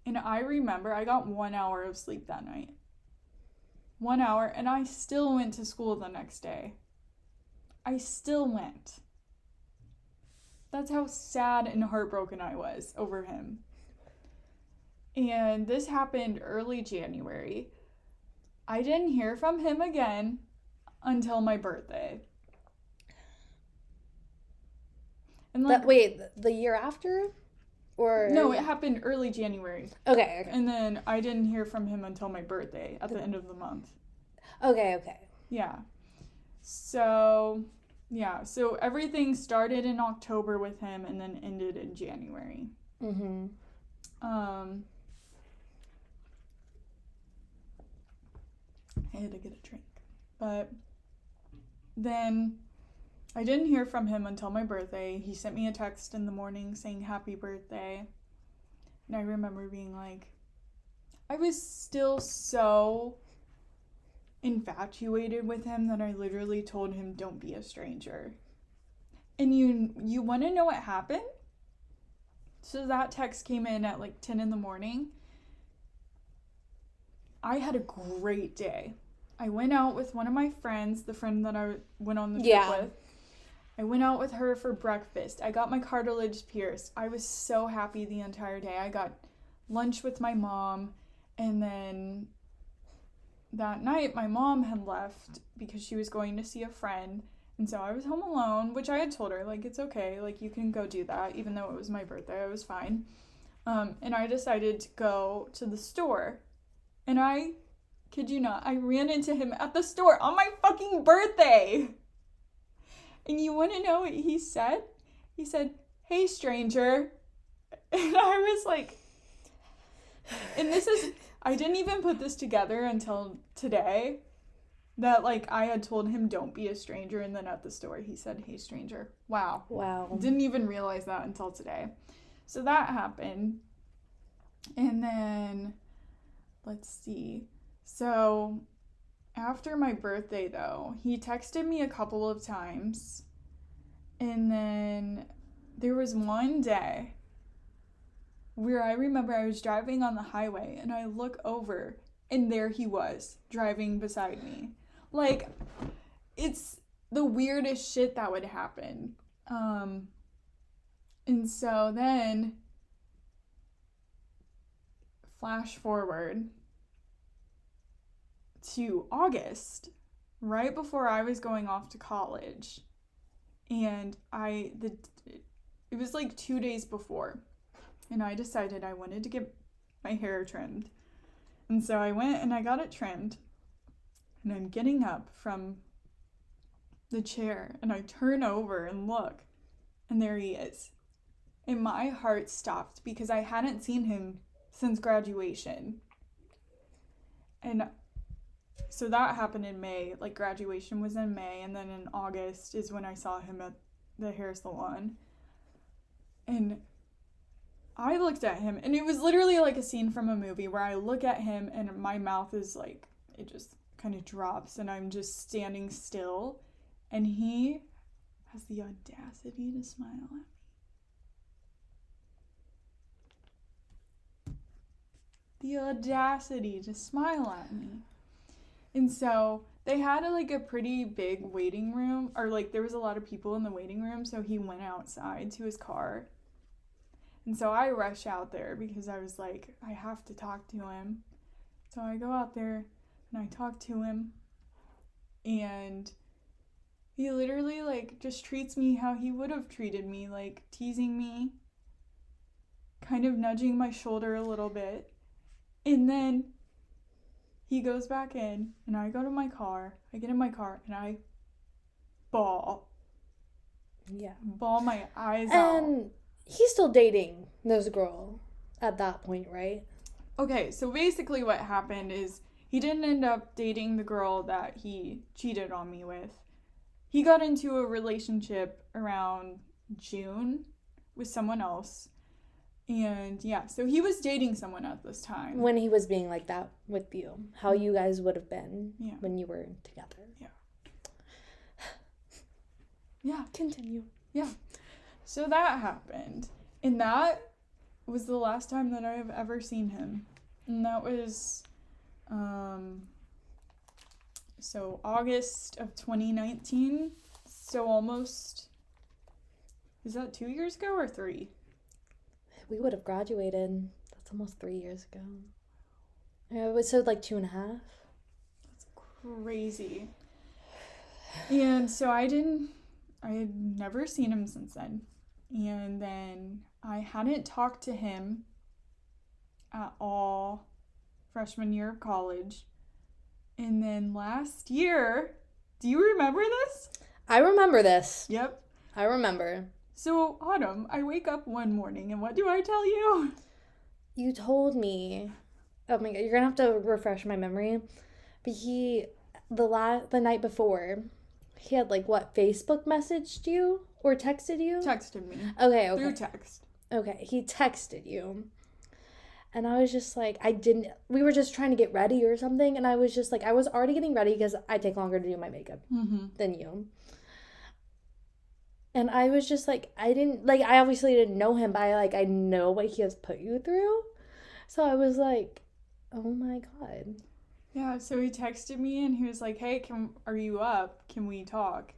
S2: And I remember I got 1 hour of sleep that night. 1 hour, and I still went to school the next day. I still went. That's how sad and heartbroken I was over him. And this happened early January. I didn't hear from him again until my birthday. And like,
S1: wait, the year after? Or
S2: no, it happened early January.
S1: Okay.
S2: And then I didn't hear from him until my birthday at the end of the month.
S1: Okay.
S2: Yeah. So everything started in October with him and then ended in January.
S1: Mm-hmm.
S2: I had to get a drink. But then I didn't hear from him until my birthday. He sent me a text in the morning saying happy birthday. And I remember being like, I was still so infatuated with him that I literally told him, don't be a stranger. And you want to know what happened? So that text came in at like 10 in the morning. I had a great day. I went out with one of my friends, the friend that I went on the trip with. I went out with her for breakfast. I got my cartilage pierced. I was so happy the entire day. I got lunch with my mom, and then that night my mom had left because she was going to see a friend, and so I was home alone, which I had told her, like, it's okay, like, you can go do that, even though it was my birthday. I was fine. And I decided to go to the store, and I kid you not, I ran into him at the store on my fucking birthday. And you want to know what he said? He said, "Hey, stranger." And I was like, and I didn't even put this together until today, that like I had told him don't be a stranger, and then at the store he said, "Hey, stranger." Wow. Didn't even realize that until today. So that happened. And then, let's see. So after my birthday, though, he texted me a couple of times. And then there was one day where I remember I was driving on the highway and I look over and there he was driving beside me. Like, it's the weirdest shit that would happen. And so then, flash forward to August, right before I was going off to college. And it was like 2 days before. And I decided I wanted to get my hair trimmed. And so I went and I got it trimmed. And I'm getting up from the chair and I turn over and look. And there he is. And my heart stopped because I hadn't seen him since graduation. And so that happened in May. Like, graduation was in May. And then in August is when I saw him at the hair salon. And I looked at him, and it was literally like a scene from a movie where I look at him and my mouth is like, it just kind of drops and I'm just standing still. And he has the audacity to smile at me. The audacity to smile at me. And so they had a pretty big waiting room, or like there was a lot of people in the waiting room, so he went outside to his car. And so I rush out there because I was like, I have to talk to him. So I go out there and I talk to him. And he literally like just treats me how he would have treated me, like teasing me, kind of nudging my shoulder a little bit. And then he goes back in and I go to my car. I get in my car and I bawl.
S1: Yeah.
S2: Bawl my eyes out.
S1: And he's still dating this girl at that point, right?
S2: Okay, so basically what happened is he didn't end up dating the girl that he cheated on me with. He got into a relationship around June with someone else. And yeah, so he was dating someone at this time.
S1: When he was being like that with you. How you guys would have been when you were together.
S2: Yeah. Yeah.
S1: Continue.
S2: Yeah. So that happened. And that was the last time that I have ever seen him. And that was, so August of 2019. So almost, is that 2 years ago or 3?
S1: We would have graduated. That's almost 3 years ago. Yeah, it was so like 2.5.
S2: That's crazy. And so I had never seen him since then. And then I hadn't talked to him at all freshman year of college. And then last year, do you remember this?
S1: I remember this.
S2: Yep.
S1: I remember.
S2: So, Autumn, I wake up one morning and what do I tell you?
S1: You told me. Oh my god, you're gonna have to refresh my memory. But the night before, he had like what, Facebook messaged you or texted you?
S2: Texted me.
S1: Okay.
S2: Through text.
S1: Okay, he texted you. And I was just like, we were just trying to get ready or something. And I was just like, I was already getting ready because I take longer to do my makeup than you. And I was just like, I obviously didn't know him, but I know what he has put you through. So I was like, oh my God.
S2: Yeah, so he texted me and he was like, hey, are you up? Can we talk?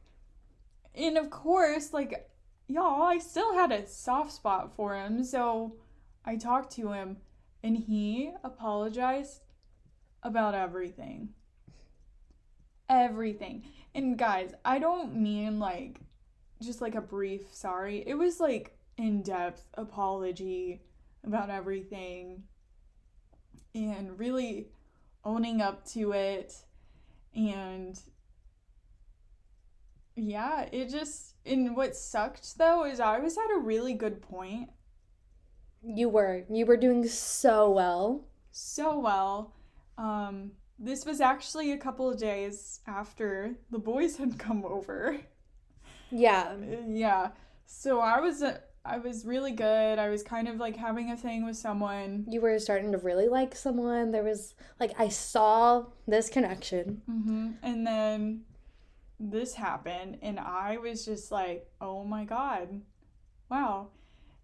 S2: And of course, like, y'all, I still had a soft spot for him. So I talked to him and he apologized about everything. Everything. And guys, I don't mean like just like a brief sorry. It was like in-depth apology about everything and really owning up to it. And yeah, and what sucked though is I was at a really good point.
S1: You were doing so well.
S2: So well. This was actually a couple of days after the boys had come over.
S1: Yeah.
S2: Yeah. So I was I was really good. I was kind of like having a thing with someone.
S1: You were starting to really like someone. There was, like, I saw this connection.
S2: And then this happened, and I was just like, oh my God, wow.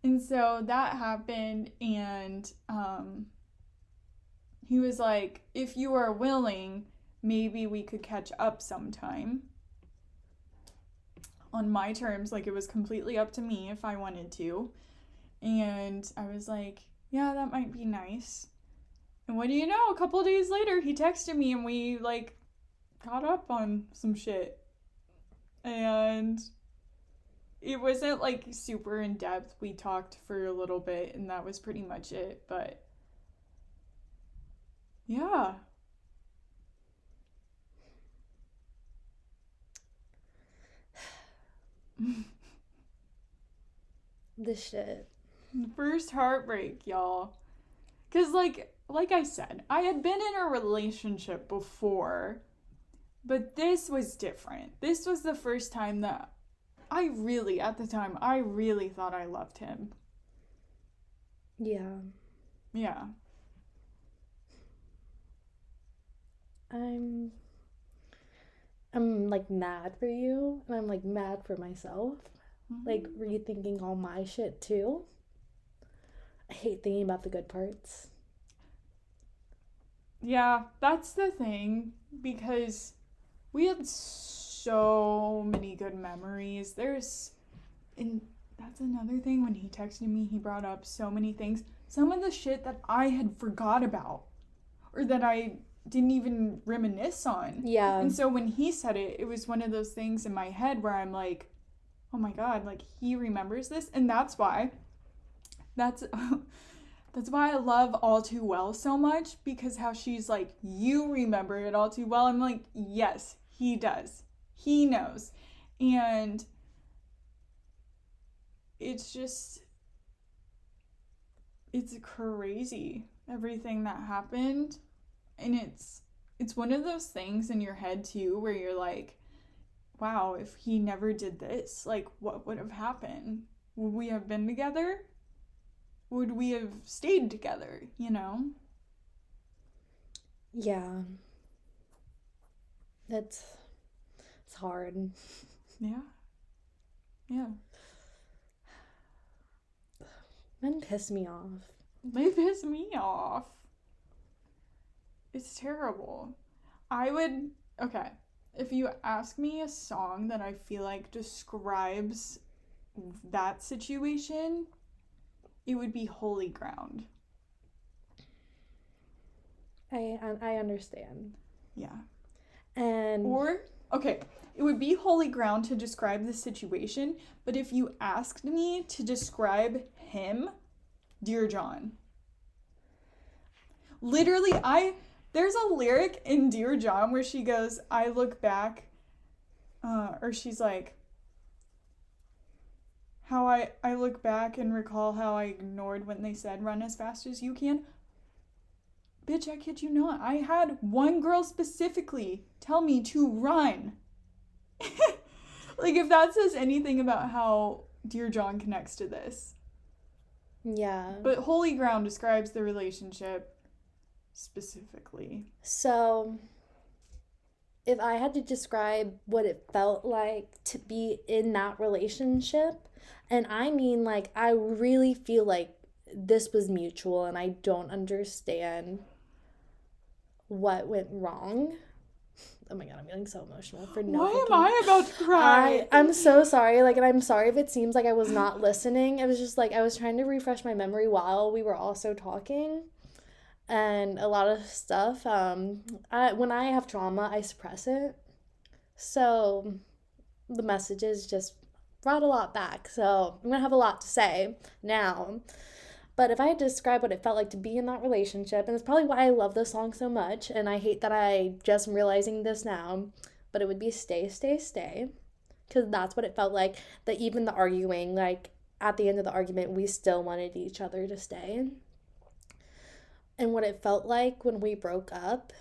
S2: And so that happened, and he was like, if you are willing, maybe we could catch up sometime on my terms. Like, it was completely up to me if I wanted to. And I was like, yeah, that might be nice. And what do you know? A couple of days later, he texted me and we, like, caught up on some shit. And it wasn't, like, super in depth. We talked for a little bit, and that was pretty much it. But, yeah.
S1: This shit.
S2: First heartbreak, y'all. Because, like I said, I had been in a relationship before, but this was different. This was the first time that at the time, I really thought I loved him.
S1: Yeah.
S2: Yeah.
S1: I'm like mad for you, and I'm like mad for myself. Like rethinking all my shit too. I hate thinking about the good parts.
S2: Yeah, that's the thing, because we had so many good memories. And that's another thing, when he texted me, he brought up so many things. Some of the shit that I had forgot about, or that I didn't even reminisce on.
S1: Yeah.
S2: And so when he said it, it was one of those things in my head where I'm like, oh my God, like, he remembers this. And that's why I love All Too Well so much, because how she's like, you remember it all too well. I'm like, yes, he does. He knows. And it's crazy, everything that happened. And it's one of those things in your head too, where you're like, wow, if he never did this, like, what would have happened? Would we have been together? Would we have stayed together, you know?
S1: Yeah. It's hard.
S2: Yeah. Yeah.
S1: Men piss me off.
S2: They piss me off. It's terrible. Okay, if you ask me a song that I feel like describes that situation, it would be Holy Ground.
S1: I understand.
S2: Yeah.
S1: And
S2: okay, it would be Holy Ground to describe the situation, but if you asked me to describe him, Dear John. Literally, there's a lyric in Dear John where she goes, I look back, or she's like, how I look back and recall how I ignored when they said run as fast as you can. Bitch, I kid you not. I had one girl specifically tell me to run. Like, if that says anything about how Dear John connects to this.
S1: Yeah.
S2: But Holy Ground describes the relationship specifically.
S1: So, if I had to describe what it felt like to be in that relationship, and I mean, like, I really feel like this was mutual, and I don't understand what went wrong. Oh my God, I'm getting so emotional for no.
S2: Why am I about to cry?
S1: I'm so sorry. Like, and I'm sorry if it seems like I was not listening. It was just like I was trying to refresh my memory while we were also talking. And a lot of stuff, when I have trauma, I suppress it. So the messages just brought a lot back. So I'm going to have a lot to say now. But if I had to describe what it felt like to be in that relationship, and it's probably why I love this song so much, and I hate that I just am realizing this now, but it would be Stay, Stay, Stay. Because that's what it felt like, that even the arguing, like, at the end of the argument, we still wanted each other to stay. And what it felt like when we broke up,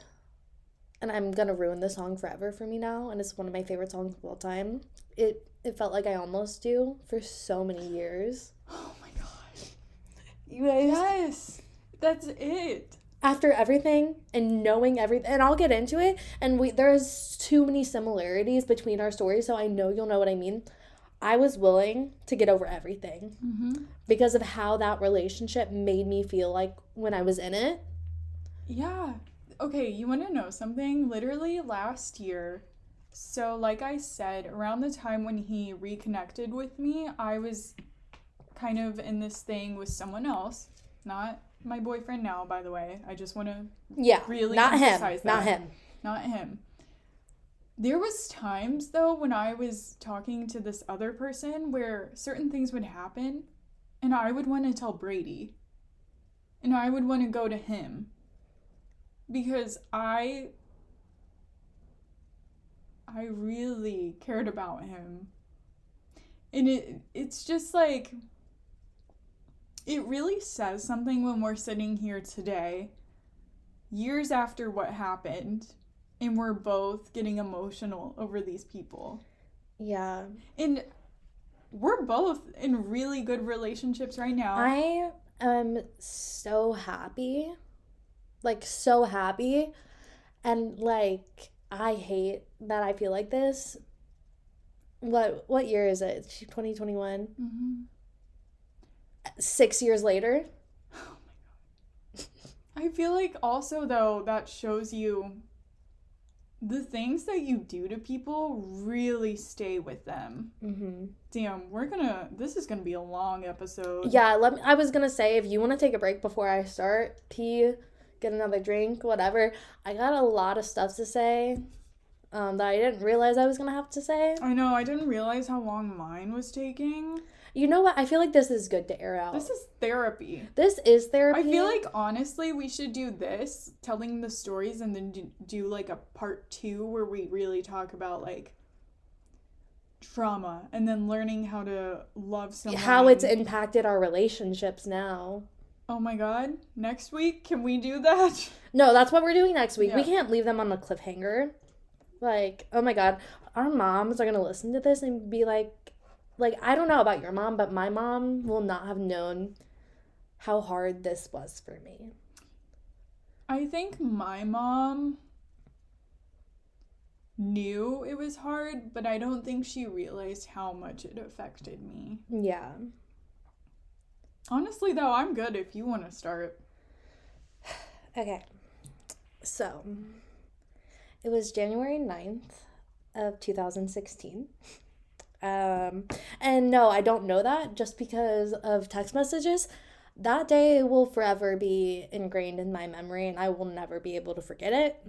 S1: and I'm going to ruin this song forever for me now, and it's one of my favorite songs of all time. It felt like I almost do for so many years.
S2: Oh my gosh.
S1: You guys,
S2: Yes. That's it.
S1: after everything and knowing everything, and I'll get into it, and there's too many similarities between our stories, so I know you'll know what I mean. I was willing to get over everything because of how that relationship made me feel like when I was in it.
S2: Yeah. Okay, you want to know something? Literally last year, so like I said, around the time when he reconnected with me, I was kind of in this thing with someone else, not my boyfriend now, by the way. I just want to really
S1: not
S2: emphasize
S1: him,
S2: that.
S1: not him.
S2: Not him. There was times though when I was talking to this other person where certain things would happen and I would want to tell Brady. And I would want to go to him because I really cared about him. And it's just like it really says something when we're sitting here today, years after what happened, and we're both getting emotional over these people.
S1: Yeah.
S2: And we're both in really good relationships right now.
S1: I am so happy. Like, so happy. And, like, I hate that I feel like this. What year is it? 2021?
S2: Mm-hmm.
S1: 6 years later.
S2: Oh my god. I feel like also, though, that shows you the things that you do to people really stay with them.
S1: Mm-hmm.
S2: Damn, this is gonna be a long episode.
S1: Yeah, I was gonna say, if you want to take a break before I start, pee, get another drink, whatever. I got a lot of stuff to say that I didn't realize I was gonna have to say.
S2: I know, I didn't realize how long mine was taking.
S1: You know what? I feel like this is good to air out.
S2: This is therapy.
S1: This is therapy.
S2: I feel like, honestly, we should do this, telling the stories, and then do like a part 2 where we really talk about, like, trauma and then learning how to love someone.
S1: How it's impacted our relationships now.
S2: Oh my god. Next week, can we do that?
S1: No, that's what we're doing next week.
S2: Yeah.
S1: We can't leave them on a cliffhanger. Like, oh my god. Our moms are going to listen to this and be like, I don't know about your mom, but my mom will not have known how hard this was for me.
S2: I think my mom knew it was hard, but I don't think she realized how much it affected me.
S1: Yeah.
S2: Honestly, though, I'm good if you want to start.
S1: Okay. So, it was January 9th of 2016. And no, I don't know that just because of text messages. That day will forever be ingrained in my memory, and I will never be able to forget it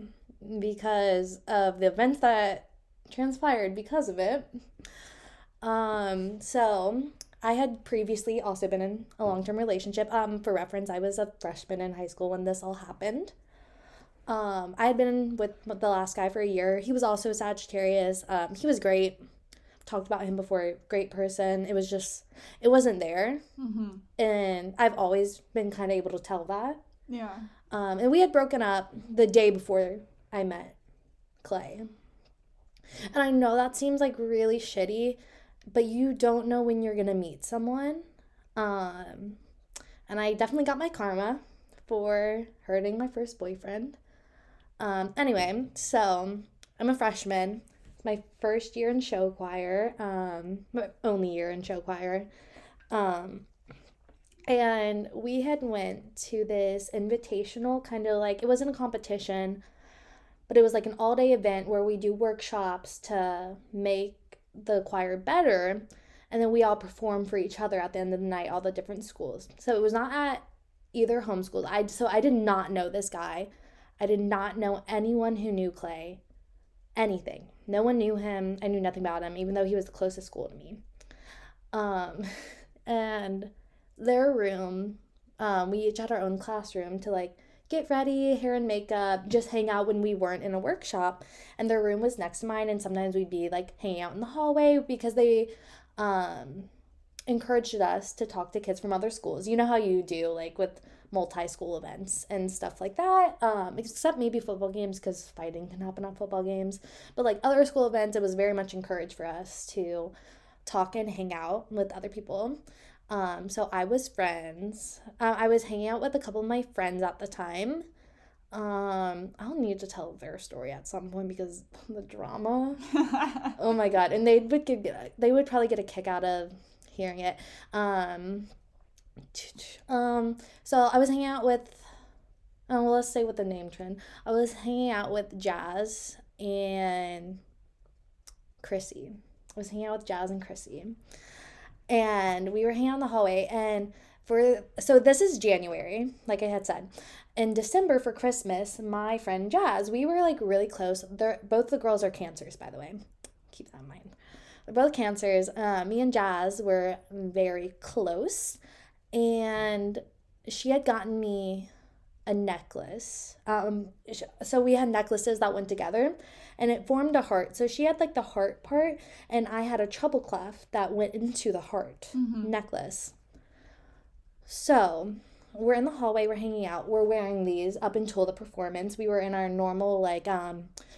S1: because of the events that transpired because of it. So I had previously also been in a long-term relationship. For reference, I was a freshman in high school when this all happened. I had been with the last guy for a year. He was also a Sagittarius. He was great. Talked about him before. Great person. It wasn't there.
S2: Mm-hmm.
S1: And I've always been kind of able to tell that.
S2: Yeah.
S1: And we had broken up the day before I met Clay. And I know that seems like really shitty, but you don't know when you're going to meet someone. And I definitely got my karma for hurting my first boyfriend. Anyway, so I'm a freshman. It's my first year in show choir. My only year in show choir. And we had went to this invitational kind of like, it wasn't a competition, but it was like an all-day event where we do workshops to make the choir better, and then we all perform for each other at the end of the night, all the different schools. So it was not at either homeschool. So I did not know this guy. I did not know anyone who knew Clay. Anything. No one knew him. I knew nothing about him, even though he was the closest school to me. And their room, we each had our own classroom to like get ready, hair and makeup, just hang out when we weren't in a workshop. And their room was next to mine, and sometimes we'd be like hanging out in the hallway because they encouraged us to talk to kids from other schools. You know how you do like with multi-school events and stuff like that, except maybe football games because fighting can happen at football games. But like other school events, it was very much encouraged for us to talk and hang out with other people. So I was friends. I was hanging out with a couple of my friends at the time. I'll need to tell their story at some point because the drama. Oh my God. And they would probably get a kick out of hearing it. Um, so I was hanging out with, well, let's say with the name trend. I was hanging out with Jazz and Chrissy. I was hanging out with Jazz and Chrissy. And we were hanging out in the hallway and so this is January, like I had said. In December for Christmas, my friend Jazz, we were like really close. Both the girls are cancers, by the way. Keep that in mind. They're both cancers. Me and Jazz were very close, and she had gotten me a necklace. So we had necklaces that went together and it formed a heart. So she had like the heart part and I had a treble clef that went into the heart necklace. So we're in the hallway, we're hanging out, we're wearing these up until the performance. We were in our normal like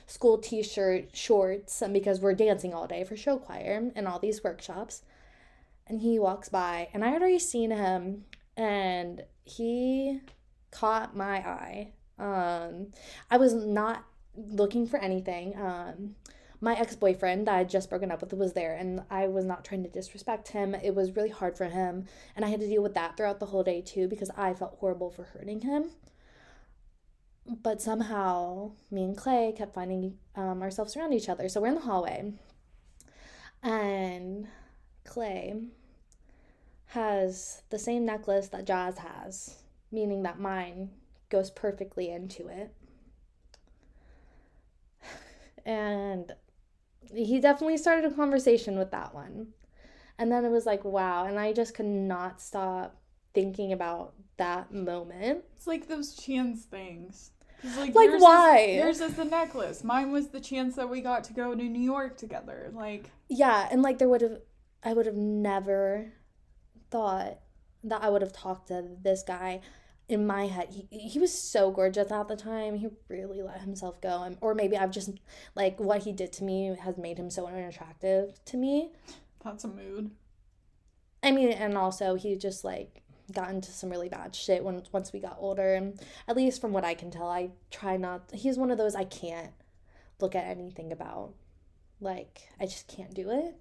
S1: school t-shirt, shorts, because we're dancing all day for show choir and all these workshops. And he walks by and I had already seen him and he caught my eye. I was not looking for anything. My ex-boyfriend that I had just broken up with was there and I was not trying to disrespect him. It was really hard for him and I had to deal with that throughout the whole day too because I felt horrible for hurting him. But somehow me and Clay kept finding ourselves around each other. So we're in the hallway and Clay has the same necklace that Jazz has, meaning that mine goes perfectly into it. And he definitely started a conversation with that one. And then it was like, wow. And I just could not stop thinking about that moment.
S2: It's like those chance things. Like
S1: why?
S2: Yours is the necklace. Mine was the chance that we got to go to New York together. Like,
S1: yeah, and like I would have never thought that I would have talked to this guy. In my head, he was so gorgeous at the time. He really let himself go. Or maybe I've just, like, what he did to me has made him so unattractive to me.
S2: That's a mood.
S1: I mean, and also he just, like, got into some really bad shit once we got older. And at least from what I can tell, I try not, he's one of those I can't look at anything about. Like, I just can't do it.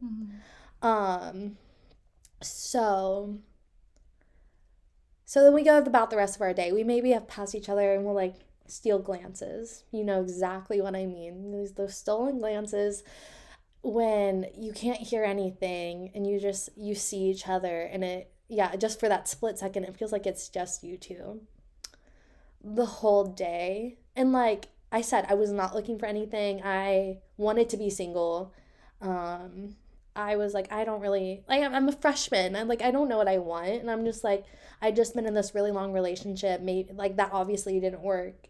S1: So then we go about the rest of our day. We maybe have passed each other and we'll like steal glances. You know exactly what I mean. Those stolen glances when you can't hear anything and you see each other and just for that split second, it feels like it's just you two. The whole day. And like I said, I was not looking for anything. I wanted to be single. I was like, I don't really, like, I'm a freshman. I'm like, I don't know what I want. And I'm just like, I just been in this really long relationship. Maybe, like, that obviously didn't work.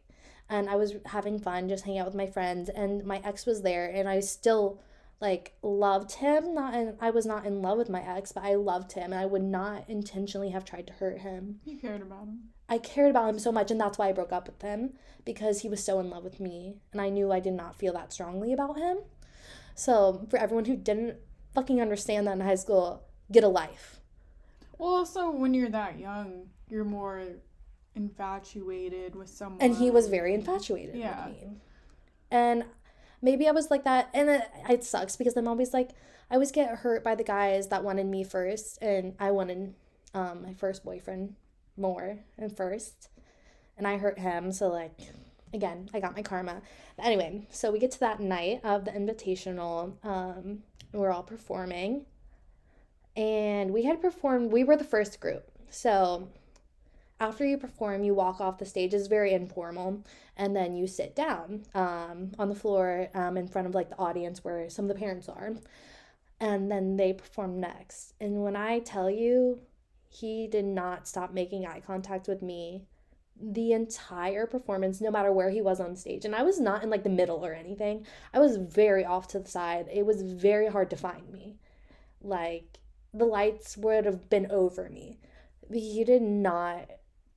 S1: And I was having fun, just hanging out with my friends. And my ex was there. And I still, like, loved him. I was not in love with my ex, but I loved him. And I would not intentionally have tried to hurt him.
S2: You cared about him.
S1: I cared about him so much. And that's why I broke up with him. Because he was so in love with me. And I knew I did not feel that strongly about him. So, for everyone who didn't fucking understand that in high school, get a life.
S2: Well, also when you're that young, you're more infatuated with someone.
S1: And he was very infatuated with me. And maybe I was like that, and it sucks because I'm always like, I always get hurt by the guys that wanted me first, and I wanted my first boyfriend more and first, and I hurt him, so like, again, I got my karma. But anyway, so we get to that night of the invitational, we're all performing, and we were the first group. So after you perform, you walk off the stage. It's very informal, and then you sit down on the floor in front of like the audience where some of the parents are, and then they perform next. And when I tell you, he did not stop making eye contact with me the entire performance, no matter where he was on stage. And I was not in like the middle or anything. I was very off to the side. It was very hard to find me. Like, the lights would have been over me. He did not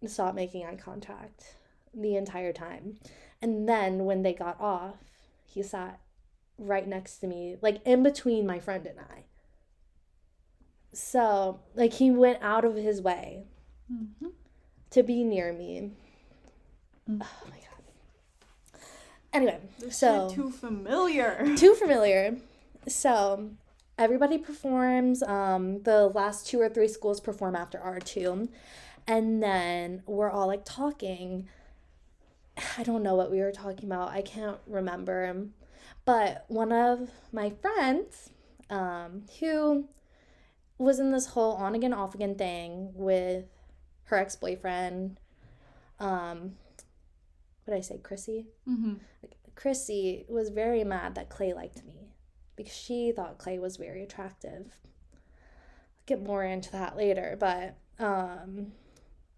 S1: stop making eye contact the entire time. And then when they got off, he sat right next to me, like in between my friend and I. So, like, he went out of his way
S2: Mm-hmm.
S1: to be near me.
S2: Mm.
S1: Oh my God. Anyway,
S2: This shit
S1: so,
S2: too familiar.
S1: too familiar. So, everybody performs. The last two or three schools perform after our two. And then we're all like talking. I don't know what we were talking about. I can't remember. But one of my friends, who was in this whole on again, off again thing with her ex boyfriend, what did I say, Chrissy?
S2: Mm-hmm.
S1: Chrissy was very mad that Clay liked me because she thought Clay was very attractive. I'll get more into that later, but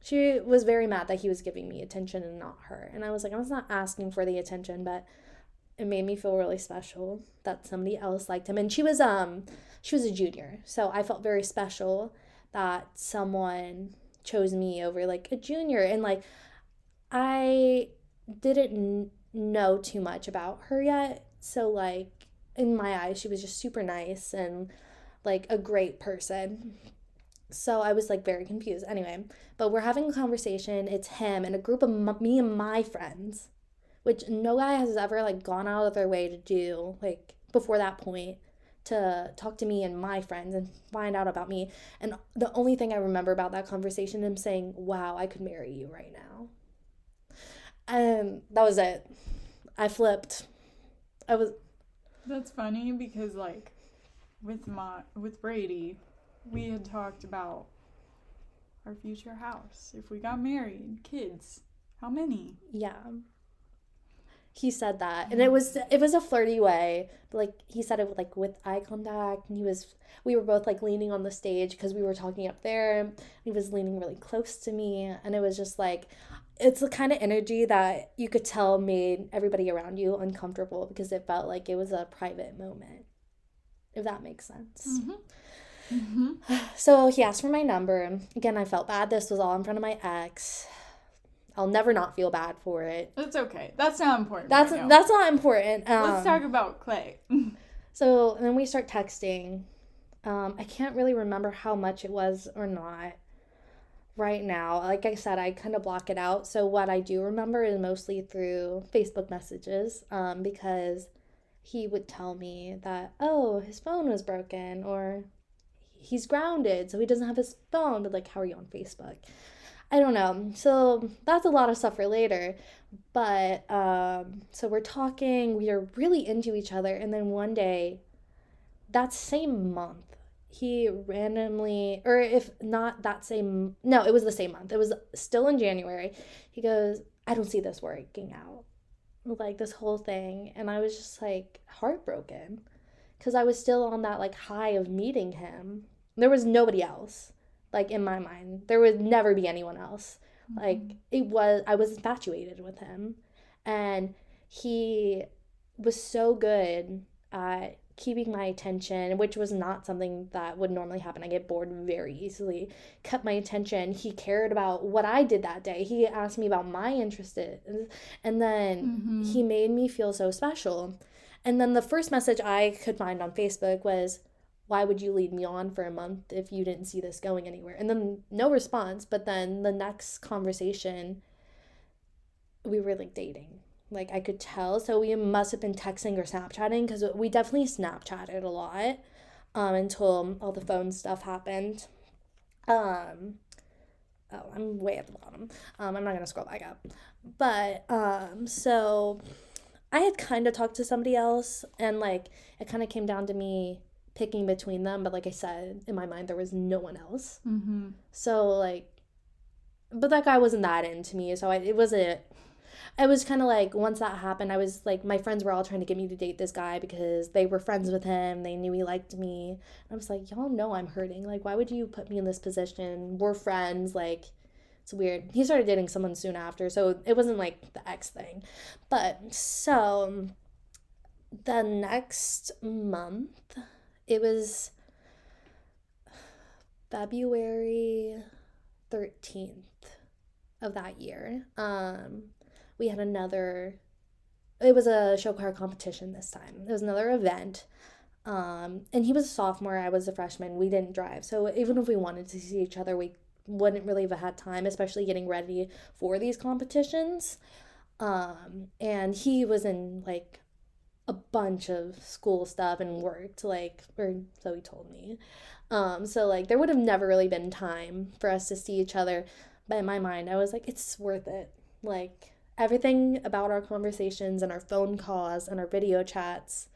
S1: she was very mad that he was giving me attention and not her. And I was like, I was not asking for the attention, but it made me feel really special that somebody else liked him. And she was a junior, so I felt very special that someone chose me over like a junior. And like I didn't know too much about her yet, so like in my eyes she was just super nice and like a great person. So I was like very confused. Anyway, but we're having a conversation. It's him and a group of me and my friends, which no guy has ever like gone out of their way to do like before that point, to talk to me and my friends and find out about me. And the only thing I remember about that conversation, him saying, "Wow, I could marry you right now." And that was it. I flipped. I was
S2: That's funny because like with Brady, we had talked about our future house. If we got married, kids, how many?
S1: yeah. He said that, and it was a flirty way, but like he said it with like with eye contact, and we were both like leaning on the stage because we were talking up there. He was leaning really close to me, and it was just like it's the kind of energy that you could tell made everybody around you uncomfortable because it felt like it was a private moment, if that makes sense.
S2: Mm-hmm. Mm-hmm.
S1: So he asked for my number. Again, I felt bad. This was all in front of my ex. I'll never not feel bad for it.
S2: That's okay. That's not important.
S1: That's
S2: right now.
S1: that's not important.
S2: Let's talk about Clay.
S1: So then we start texting. I can't really remember how much it was or not right now. Like I said, I kind of block it out. So what I do remember is mostly through Facebook messages, because he would tell me that, oh, his phone was broken or he's grounded, so he doesn't have his phone. But like, how are you on Facebook? I don't know. So that's a lot of stuff for later. But so we're talking, we are really into each other, and then one day, that same month, he randomly, or if not that same, no, it was the same month. It was still in January. He goes, I don't see this working out. Like this whole thing. And I was just like heartbroken because I was still on that like high of meeting him. There was nobody else. Like in my mind, there would never be anyone else. Like I was infatuated with him, and he was so good at keeping my attention, which was not something that would normally happen. I get bored very easily. Kept my attention. He cared about what I did that day. He asked me about my interests, and then he made me feel so special. And then the first message I could find on Facebook was, why would you lead me on for a month if you didn't see this going anywhere? And then no response. But then the next conversation, we were like dating. Like I could tell. So we must have been texting or Snapchatting because we definitely Snapchatted a lot, until all the phone stuff happened. Um, oh, I'm way at the bottom. I'm not going to scroll back up. But so I had kind of talked to somebody else, and like it kind of came down to me picking between them, but like I said, in my mind there was no one else. So like, but that guy wasn't that into me, so it wasn't. I was kind of like, once that happened, I was like, my friends were all trying to get me to date this guy because they were friends with him, they knew he liked me. And I was like, y'all know I'm hurting, like why would you put me in this position? We're friends, like it's weird. He started dating someone soon after, so it wasn't like the ex thing. But so the next month, it was February 13th of that year. We had another, it was a show car competition this time. It was another event. And he was a sophomore, I was a freshman. We didn't drive. So even if we wanted to see each other, we wouldn't really have had time, especially getting ready for these competitions. And he was in like a bunch of school stuff and worked, like, or so he told me. So like there would have never really been time for us to see each other. But in my mind, I was like, it's worth it. Like everything about our conversations and our phone calls and our video chats,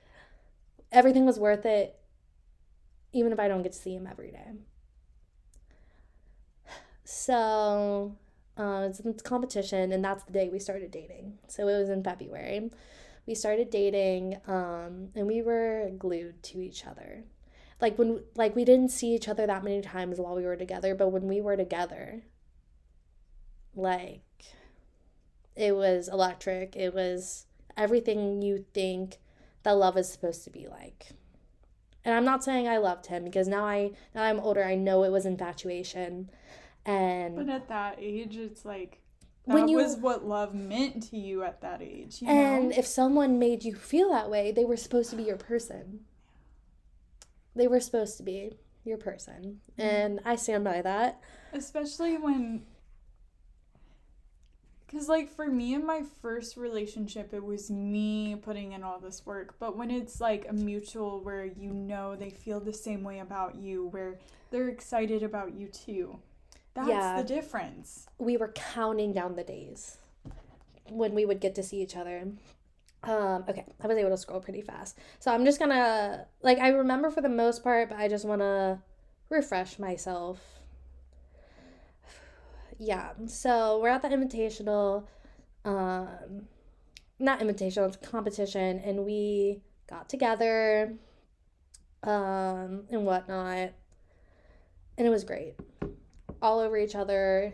S1: everything was worth it, even if I don't get to see him every day. So it's competition, and that's the day we started dating. So it was in February. We started dating, and we were glued to each other. Like we didn't see each other that many times while we were together, but when we were together, like it was electric. It was everything you think that love is supposed to be like. And I'm not saying I loved him because now I'm older, I know it was infatuation.
S2: But
S1: And
S2: at that age, it's like
S1: when
S2: that was
S1: you
S2: what love meant to you at that age, you
S1: and
S2: know?
S1: if someone made you feel that way, they were supposed to be your person. They were supposed to be your person. And I stand by that.
S2: Especially when, because like for me in my first relationship, it was me putting in all this work. But when it's like a mutual where you know they feel the same way about you, where they're excited about you too, that's
S1: Yeah,
S2: the difference.
S1: we were counting down the days when we would get to see each other. Okay, I was able to scroll pretty fast. So I'm just gonna, like, I remember for the most part, but I just wanna refresh myself. Yeah, so we're at the invitational, um, not invitational, it's a competition, and we got together, and whatnot, and it was great. All over each other,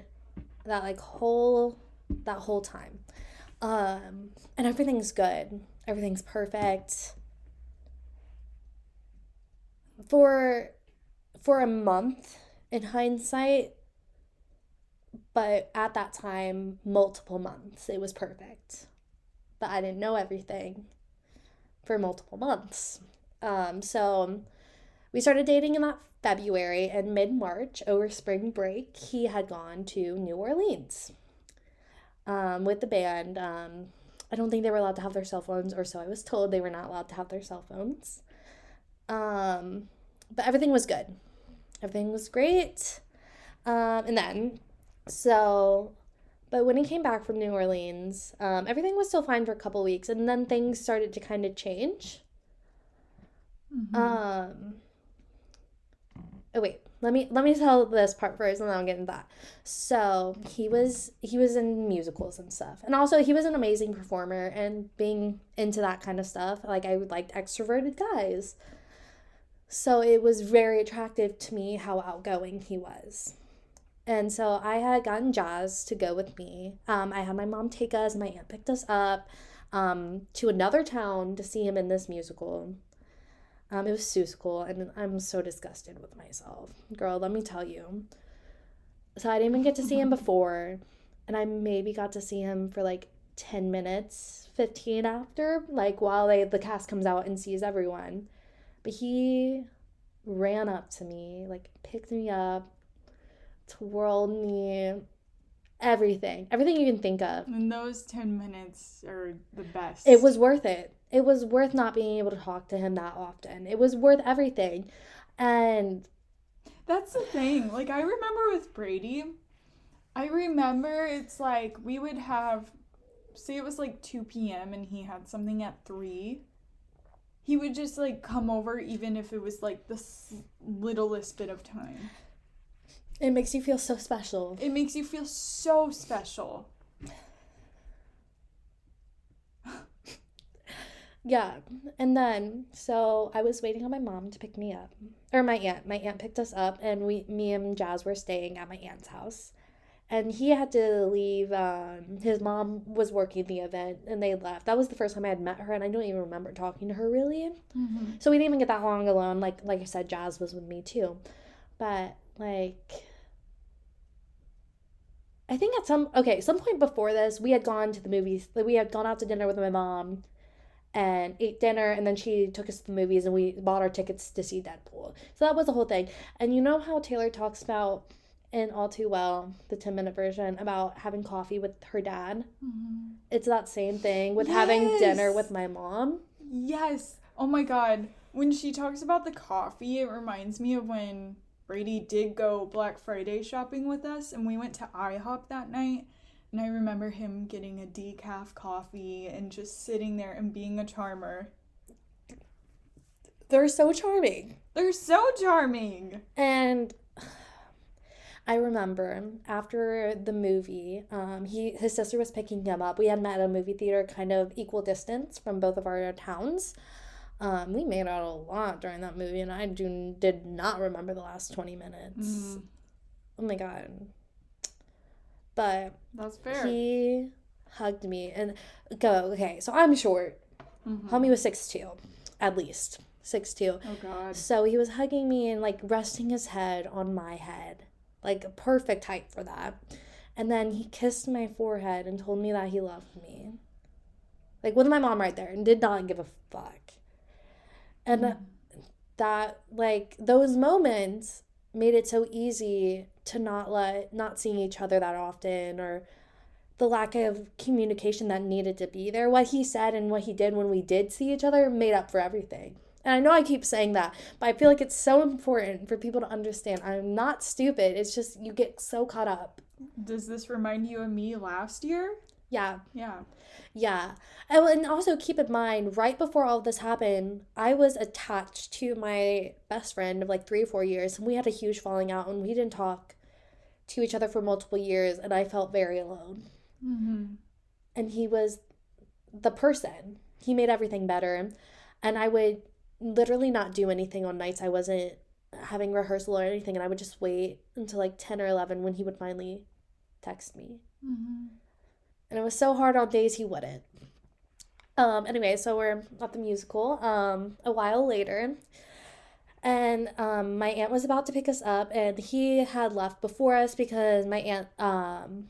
S1: that like that whole time. And everything's good. Everything's perfect. For for a month in hindsight, but at that time, multiple months, it was perfect. But I didn't know everything for multiple months. So we started dating in that February, and mid March, over spring break, he had gone to New Orleans with the band. I don't think they were allowed to have their cell phones, or so I was told. They were not allowed to have their cell phones. Um, but everything was good. Everything was great. And then, so, but when he came back from New Orleans, everything was still fine for a couple weeks, and then things started to kind of change.
S2: Mm-hmm.
S1: Oh wait, let me tell this part first, and then I'll get into that. So he was in musicals and stuff, and also he was an amazing performer. And being into that kind of stuff, like I liked extroverted guys, so it was very attractive to me how outgoing he was. And so I had gotten Jazz to go with me. I had my mom take us, my aunt picked us up to another town to see him in this musical. It was Seussical, and I'm so disgusted with myself. Girl, let me tell you. So I didn't even get to see him before, and I maybe got to see him for like 10 minutes, 15 after, like while the cast comes out and sees everyone. But he ran up to me, like picked me up, twirled me, everything. Everything you can think of.
S2: And those 10 minutes are the best.
S1: It was worth it. It was worth not being able to talk to him that often. It was worth everything. And
S2: That's the thing. Like, I remember with Brady, I remember it's like we would have, say it was like 2 p.m. and he had something at 3. He would just like come over even if it was like the littlest bit of time.
S1: it makes you feel so special.
S2: It makes you feel so special.
S1: Yeah. And then, so I was waiting on my mom to pick me up. Or my aunt. My aunt picked us up, and me and Jazz were staying at my aunt's house. And he had to leave. His mom was working the event, and they left. That was the first time I had met her, and I don't even remember talking to her really.
S2: Mm-hmm.
S1: So we didn't even get that long alone. Like I said, Jazz was with me too. But like I think some point before this, we had gone to the movies. Like, we had gone out to dinner with my mom, and ate dinner, and then she took us to the movies, and we bought our tickets to see Deadpool. So that was the whole thing. And you know how Taylor talks about in All Too Well, the 10-minute version, about having coffee with her dad?
S2: Mm-hmm.
S1: It's that same thing with having dinner
S2: Yes.
S1: with my mom.
S2: Yes. Oh my God. When she talks about the coffee, it reminds me of when Brady did go Black Friday shopping with us, and we went to IHOP that night. And I remember him getting a decaf coffee and just sitting there and being a charmer.
S1: They're so charming.
S2: They're so charming.
S1: And I remember after the movie, his sister was picking him up. We had met at a movie theater kind of equal distance from both of our towns. We made out a lot during that movie, and I did not remember the last 20 minutes. Oh my God. But
S2: that's fair.
S1: He hugged me and okay, so I'm short. Homie was 6'2", at least 6'2".
S2: Oh God.
S1: So he was hugging me and like resting his head on my head, like a perfect height for that. And then he kissed my forehead and told me that he loved me, like with my mom right there, and did not give a fuck. And that, like, those moments made it so easy to not seeing each other that often, or the lack of communication that needed to be there. What he said and what he did when we did see each other made up for everything. And I know I keep saying that, but I feel like it's so important for people to understand. I'm not stupid. It's just you get so caught up.
S2: Does this remind you of me last year?
S1: Yeah.
S2: Yeah.
S1: Yeah. And also keep in mind, right before all of this happened, I was attached to my best friend of like 3 or 4 years, and we had a huge falling out, and we didn't talk to each other for multiple years, and I felt very alone. And he was the person. He made everything better. And I would literally not do anything on nights I wasn't having rehearsal or anything, and I would just wait until like 10 or 11 when he would finally text me. And it was so hard on days he wouldn't. Anyway, so we're at the musical a while later, and my aunt was about to pick us up, and he had left before us because my aunt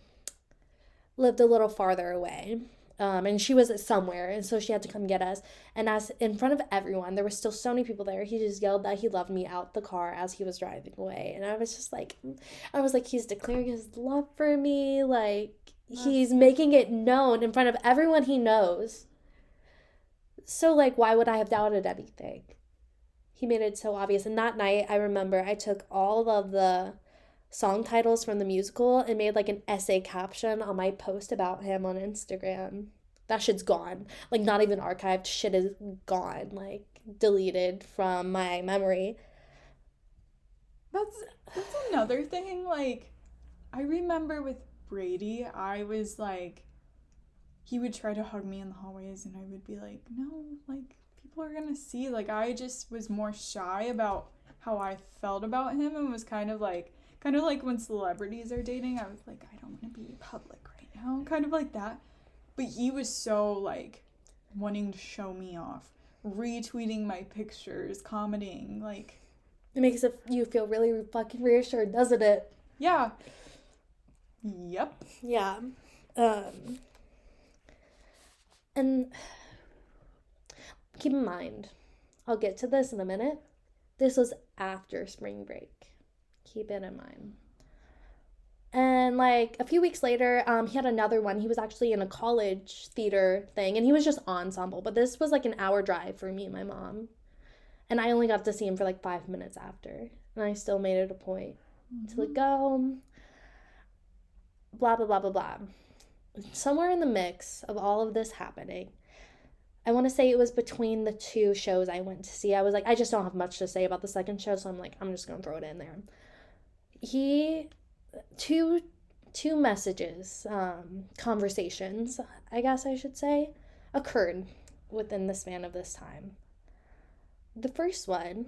S1: lived a little farther away. And she was somewhere, and so she had to come get us. And as in front of everyone, there were still so many people there, he just yelled that he loved me out the car as he was driving away. And I was like, he's declaring his love for me, like he's making it known in front of everyone he knows. So like, why would I have doubted anything? He made it so obvious. And that night, I remember I took all of the song titles from the musical and made like an essay caption on my post about him on Instagram. That shit's gone. Like, not even archived. Shit is gone. Like, deleted from my memory.
S2: That's another thing. Like, I remember with Brady, I was like, he would try to hug me in the hallways, and I would be like, no, like, people are gonna see. Like, I just was more shy about how I felt about him, and was kind of like when celebrities are dating, I was like, I don't want to be public right now, kind of like that. But he was so like wanting to show me off, retweeting my pictures, commenting, like.
S1: It makes you feel really fucking reassured, doesn't it?
S2: Yeah. Yep.
S1: Yeah. And keep in mind, I'll get to this in a minute. This was after spring break. Keep it in mind. And like a few weeks later, he had another one. He was actually in a college theater thing, and he was just ensemble. But this was like an hour drive for me and my mom. And I only got to see him for like 5 minutes after. And I still made it a point to like go, blah, blah, blah, blah, blah. Somewhere in the mix of all of this happening, I want to say it was between the 2 shows I went to see. I was like, I just don't have much to say about the second show, so I'm like, I'm just going to throw it in there. Two messages, conversations, I guess I should say, occurred within the span of this time. The first one,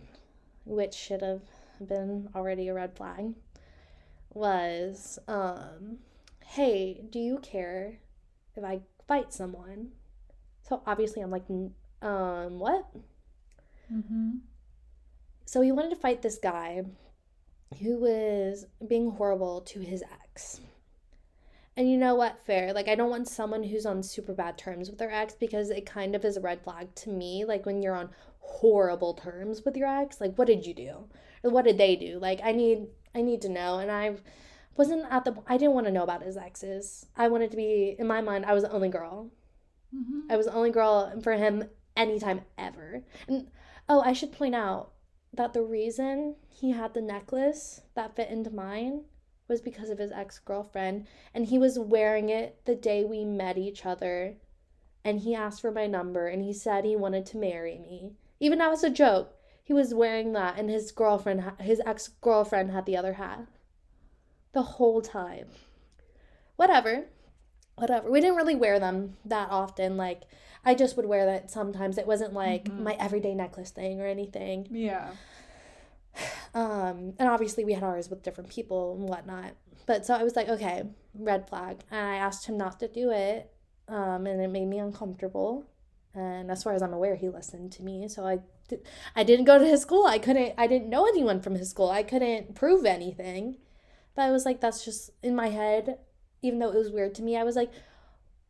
S1: which should have been already a red flag, was, hey, do you care if I fight someone? So obviously I'm like, what? So he wanted to fight this guy who was being horrible to his ex. And you know what? Fair. Like, I don't want someone who's on super bad terms with their ex because it kind of is a red flag to me. Like, when you're on horrible terms with your ex, like, what did you do? Or what did they do? Like, I need to know. And I didn't want to know about his exes. I wanted to be, in my mind, I was the only girl.
S2: Mm-hmm.
S1: I was the only girl for him anytime ever. And, oh, I should point out that the reason he had the necklace that fit into mine was because of his ex-girlfriend, and he was wearing it the day we met each other, and he asked for my number, and he said he wanted to marry me. Even that was a joke. He was wearing that, and his ex-girlfriend had the other hat the whole time. Whatever. Whatever. We didn't really wear them that often. Like, I just would wear that sometimes. It wasn't like my everyday necklace thing or anything.
S2: Yeah.
S1: And obviously we had ours with different people and whatnot. But so I was like, okay, red flag. And I asked him not to do it. And it made me uncomfortable. And as far as I'm aware, he listened to me. So I didn't go to his school. I didn't know anyone from his school. I couldn't prove anything. But I was like, that's just in my head. Even though it was weird to me, I was like,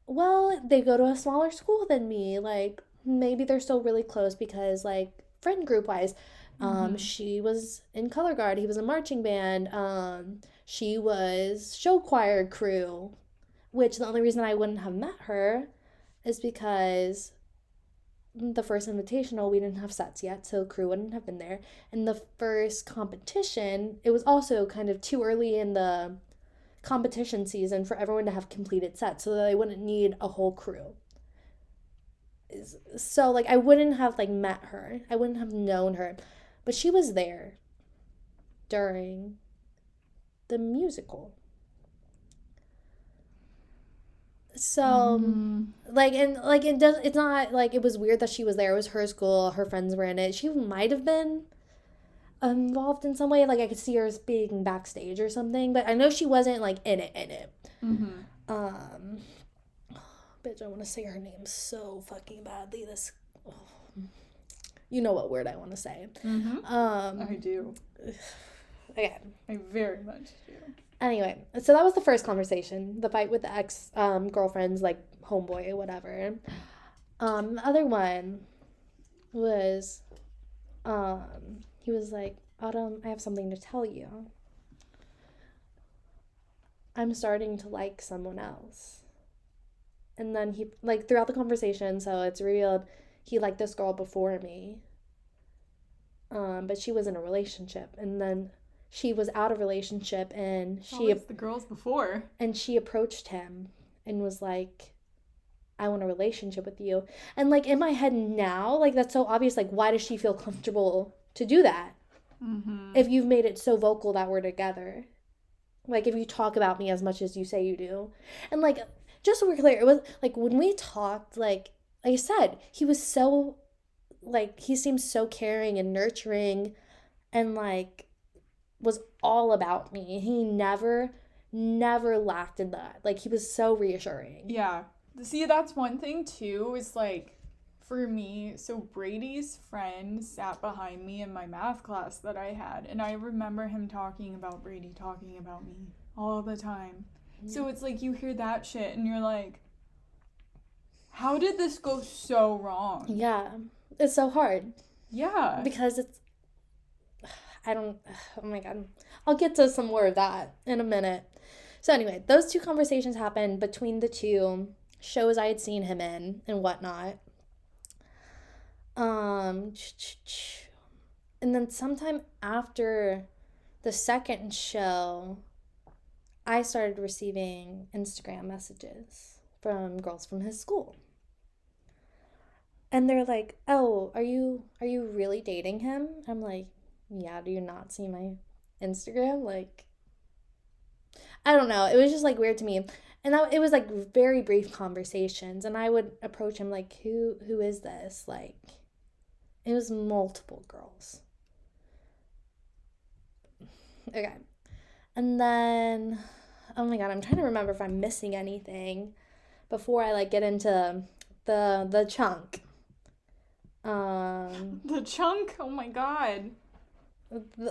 S1: well, they go to a smaller school than me. Like, maybe they're still really close because, like, friend group wise, she was in color guard. He was in marching band. She was show choir crew, which the only reason I wouldn't have met her is because the first invitational, we didn't have sets yet, so crew wouldn't have been there. And the first competition, it was also kind of too early in the competition season for everyone to have completed sets so that they wouldn't need a whole crew. So, like, I wouldn't have, like, met her. I wouldn't have known her. But she was there during the musical. So, like, and, like, it's not, like, it was weird that she was there. It was her school. Her friends were in it. She might have been involved in some way. Like, I could see her being backstage or something. But I know she wasn't, like, in it. Bitch, I want to say her name so fucking badly. You know what word I want to say.
S2: I do.
S1: Okay.
S2: I very much do.
S1: Anyway, so that was the first conversation. The fight with the ex girlfriend's, like, homeboy or whatever. The other one was, he was like, Autumn, I have something to tell you. I'm starting to like someone else. And then he, like, throughout the conversation, so it's revealed he liked this girl before me. But she was in a relationship. And then she was out of relationship, and
S2: the girls before.
S1: And she approached him and was like, I want a relationship with you. And, like, in my head now, like, that's so obvious. Like, why does she feel comfortable to do that? If you've made it so vocal that we're together. Like, if you talk about me as much as you say you do. And, like, just so we're clear, it was, like, when we talked, like I said, he was so, like, he seemed so caring and nurturing and, like, was all about me. He never lacked in that. Like, he was so reassuring.
S2: Yeah. See, that's one thing, too, is, like, for me, so Brady's friend sat behind me in my math class that I had, and I remember him talking about Brady talking about me all the time. Yeah. So it's like you hear that shit, and you're like, how did this go so wrong?
S1: Yeah. It's so hard.
S2: Yeah.
S1: Because oh my God. I'll get to some more of that in a minute. So anyway, those two conversations happened between the two shows I had seen him in and whatnot. And then sometime after the second show, I started receiving Instagram messages from girls from his school. And they're like, oh, are you really dating him? I'm like, yeah, do you not see my Instagram? Like, I don't know. It was just, like, weird to me. And it was, like, very brief conversations. And I would approach him like, who is this? Like, it was multiple girls. Okay. And then, oh my God, I'm trying to remember if I'm missing anything before I, like, get into the chunk.
S2: The chunk? Oh my God.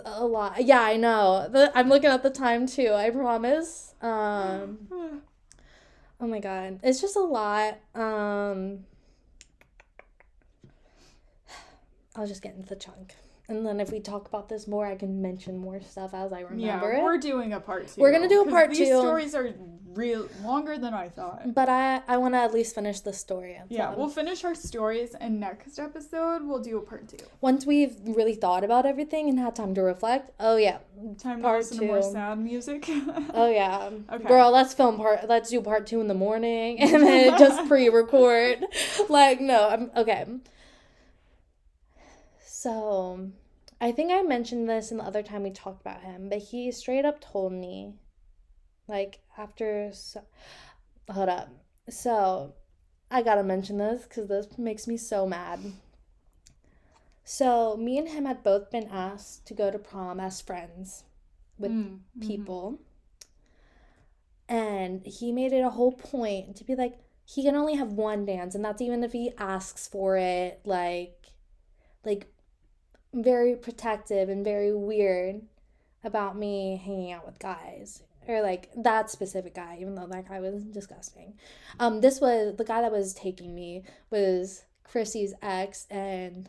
S1: A lot. Yeah, I know. I'm looking at the time too, I promise. Oh my god. It's just a lot. I'll just get into the chunk. And then if we talk about this more, I can mention more stuff as I remember it.
S2: We're doing a part 2.
S1: We're going to do a part 2.
S2: These stories are real longer than I thought.
S1: But I want to at least finish the story.
S2: Yeah, we'll finish our stories, and next episode, we'll do a part 2.
S1: Once we've really thought about everything and had time to reflect, oh yeah.
S2: Time to listen to more sad music.
S1: Oh yeah.
S2: Okay.
S1: Girl, let's do part 2 in the morning and then just pre-record. Like, no, okay. So, I think I mentioned this in the other time we talked about him, but he straight up told me, like, hold up. So, I gotta mention this because this makes me so mad. So, me and him had both been asked to go to prom as friends with people. And he made it a whole point to be like, he can only have one dance, and that's even if he asks for it, like very protective and very weird about me hanging out with guys, or like that specific guy, even though that guy was disgusting. The guy that was taking me was Chrissy's ex, and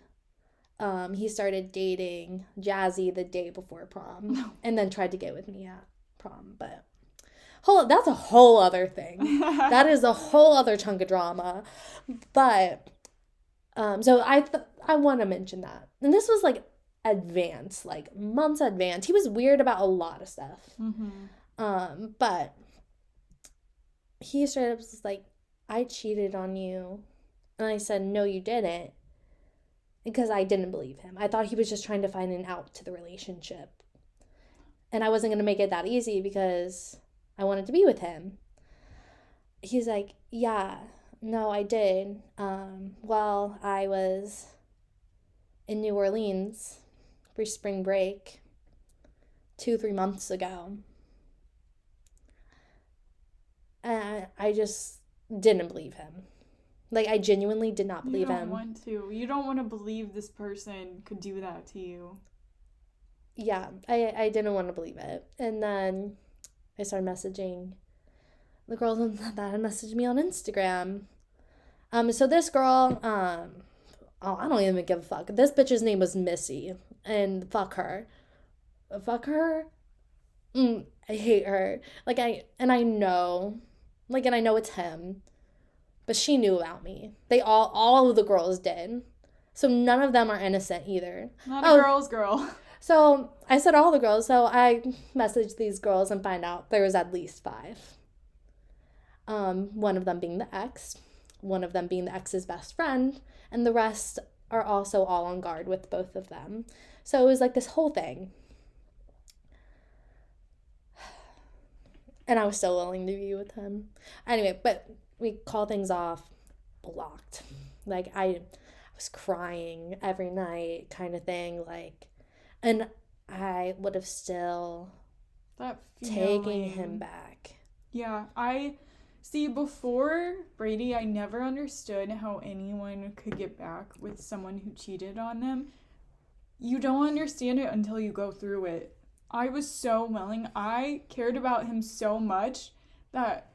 S1: he started dating Jazzy the day before prom and then tried to get with me at prom. But that's a whole other thing. That is a whole other chunk of drama. But so I want to mention that. And this was like advanced, like months advanced. He was weird about a lot of stuff. But he straight up was like, I cheated on you. And I said, no, you didn't. Because I didn't believe him. I thought he was just trying to find an out to the relationship. And I wasn't going to make it that easy because I wanted to be with him. He's like, yeah, no, I did. Well, I was in New Orleans for spring break 2-3 months ago. And I just didn't believe him. Like, I genuinely did not believe him.
S2: You don't want to believe this person could do that to you.
S1: Yeah, I didn't want to believe it. And then I started messaging the girl that had messaged me on Instagram. So this girl, I don't even give a fuck. This bitch's name was Missy, and fuck her. Fuck her. I hate her. And I know it's him, but she knew about me. All of the girls did. So none of them are innocent either.
S2: Not a girl's girl.
S1: So I said all the girls. So I messaged these girls and find out there was at least 5. One of them being the ex, one of them being the ex's best friend, and the rest are also all on guard with both of them. So it was like this whole thing. And I was still willing to be with him. Anyway, but we call things off, blocked. Like, I was crying every night kind of thing. Like, and I would have still taken him back.
S2: Yeah, See, before Brady, I never understood how anyone could get back with someone who cheated on them. You don't understand it until you go through it. I was so willing. I cared about him so much that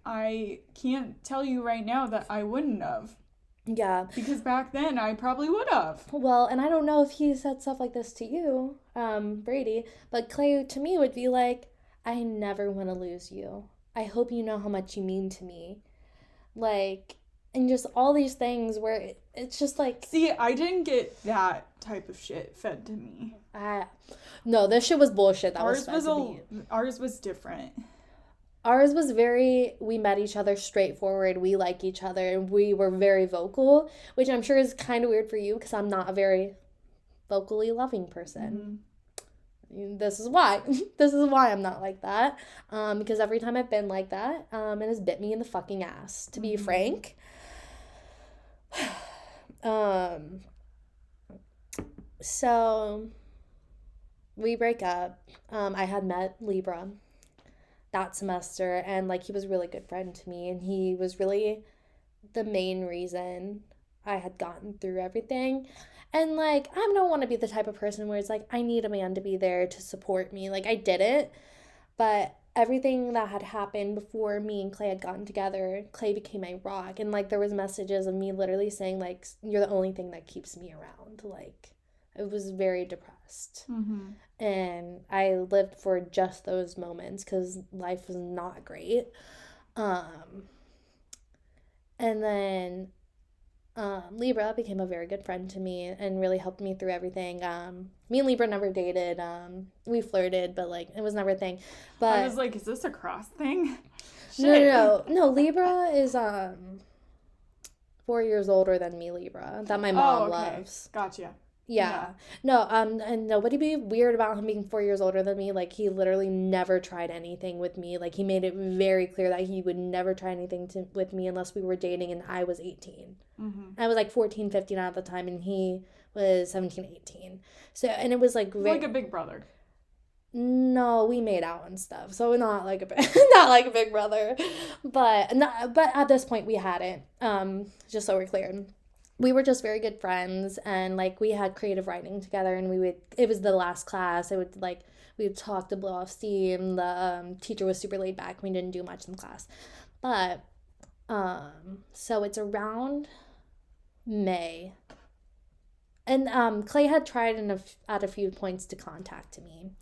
S2: I can't tell you right now that I wouldn't have.
S1: Yeah.
S2: Because back then, I probably would have.
S1: Well, and I don't know if he said stuff like this to you, Brady, but Clay to me would be like, I never want to lose you. I hope you know how much you mean to me. Like, and just all these things where it's just like...
S2: See, I didn't get that type of shit fed to me.
S1: No, this shit was bullshit that was fed to me.
S2: Ours was different.
S1: Ours was we met each other straightforward, we like each other, and we were very vocal, which I'm sure is kind of weird for you because I'm not a very vocally loving person. Mm-hmm. This is why I'm not like that, because every time I've been like that, it has bit me in the fucking ass, to be frank. So we break up. I had met Libra that semester, and like he was a really good friend to me, and he was really the main reason I had gotten through everything. And like, I don't want to be the type of person where it's like, I need a man to be there to support me. Like, I didn't, but everything that had happened before me and Clay had gotten together, Clay became my rock. And like there was messages of me literally saying like, you're the only thing that keeps me around. Like I was very depressed.
S2: Mm-hmm.
S1: And I lived for just those moments because life was not great. Um, and then Libra became a very good friend to me and really helped me through everything. Me and Libra never dated. We flirted, but like it was never a thing.
S2: I
S1: But
S2: was like, is this a cross thing?
S1: no,
S2: Shit.
S1: no, no. No, Libra is 4 years older than me. Libra that my mom loves.
S2: Gotcha.
S1: Yeah. No, and nobody be weird about him being 4 years older than me. Like he literally never tried anything with me. Like he made it very clear that he would never try anything with me unless we were dating and I was 18.
S2: Mm-hmm.
S1: I was like 14, 15 at the time and he was 17, 18. So, and it was like
S2: Like a big brother.
S1: no, we made out and stuff. So not like a not like a big brother. But not, but at this point we hadn't. Just so we're clear, we were just very good friends and like we had creative writing together and it was the last class. It would like we would talk to blow off steam. The teacher was super laid back. We didn't do much in class. But so it's around May. And Clay had tried at a few points to contact me.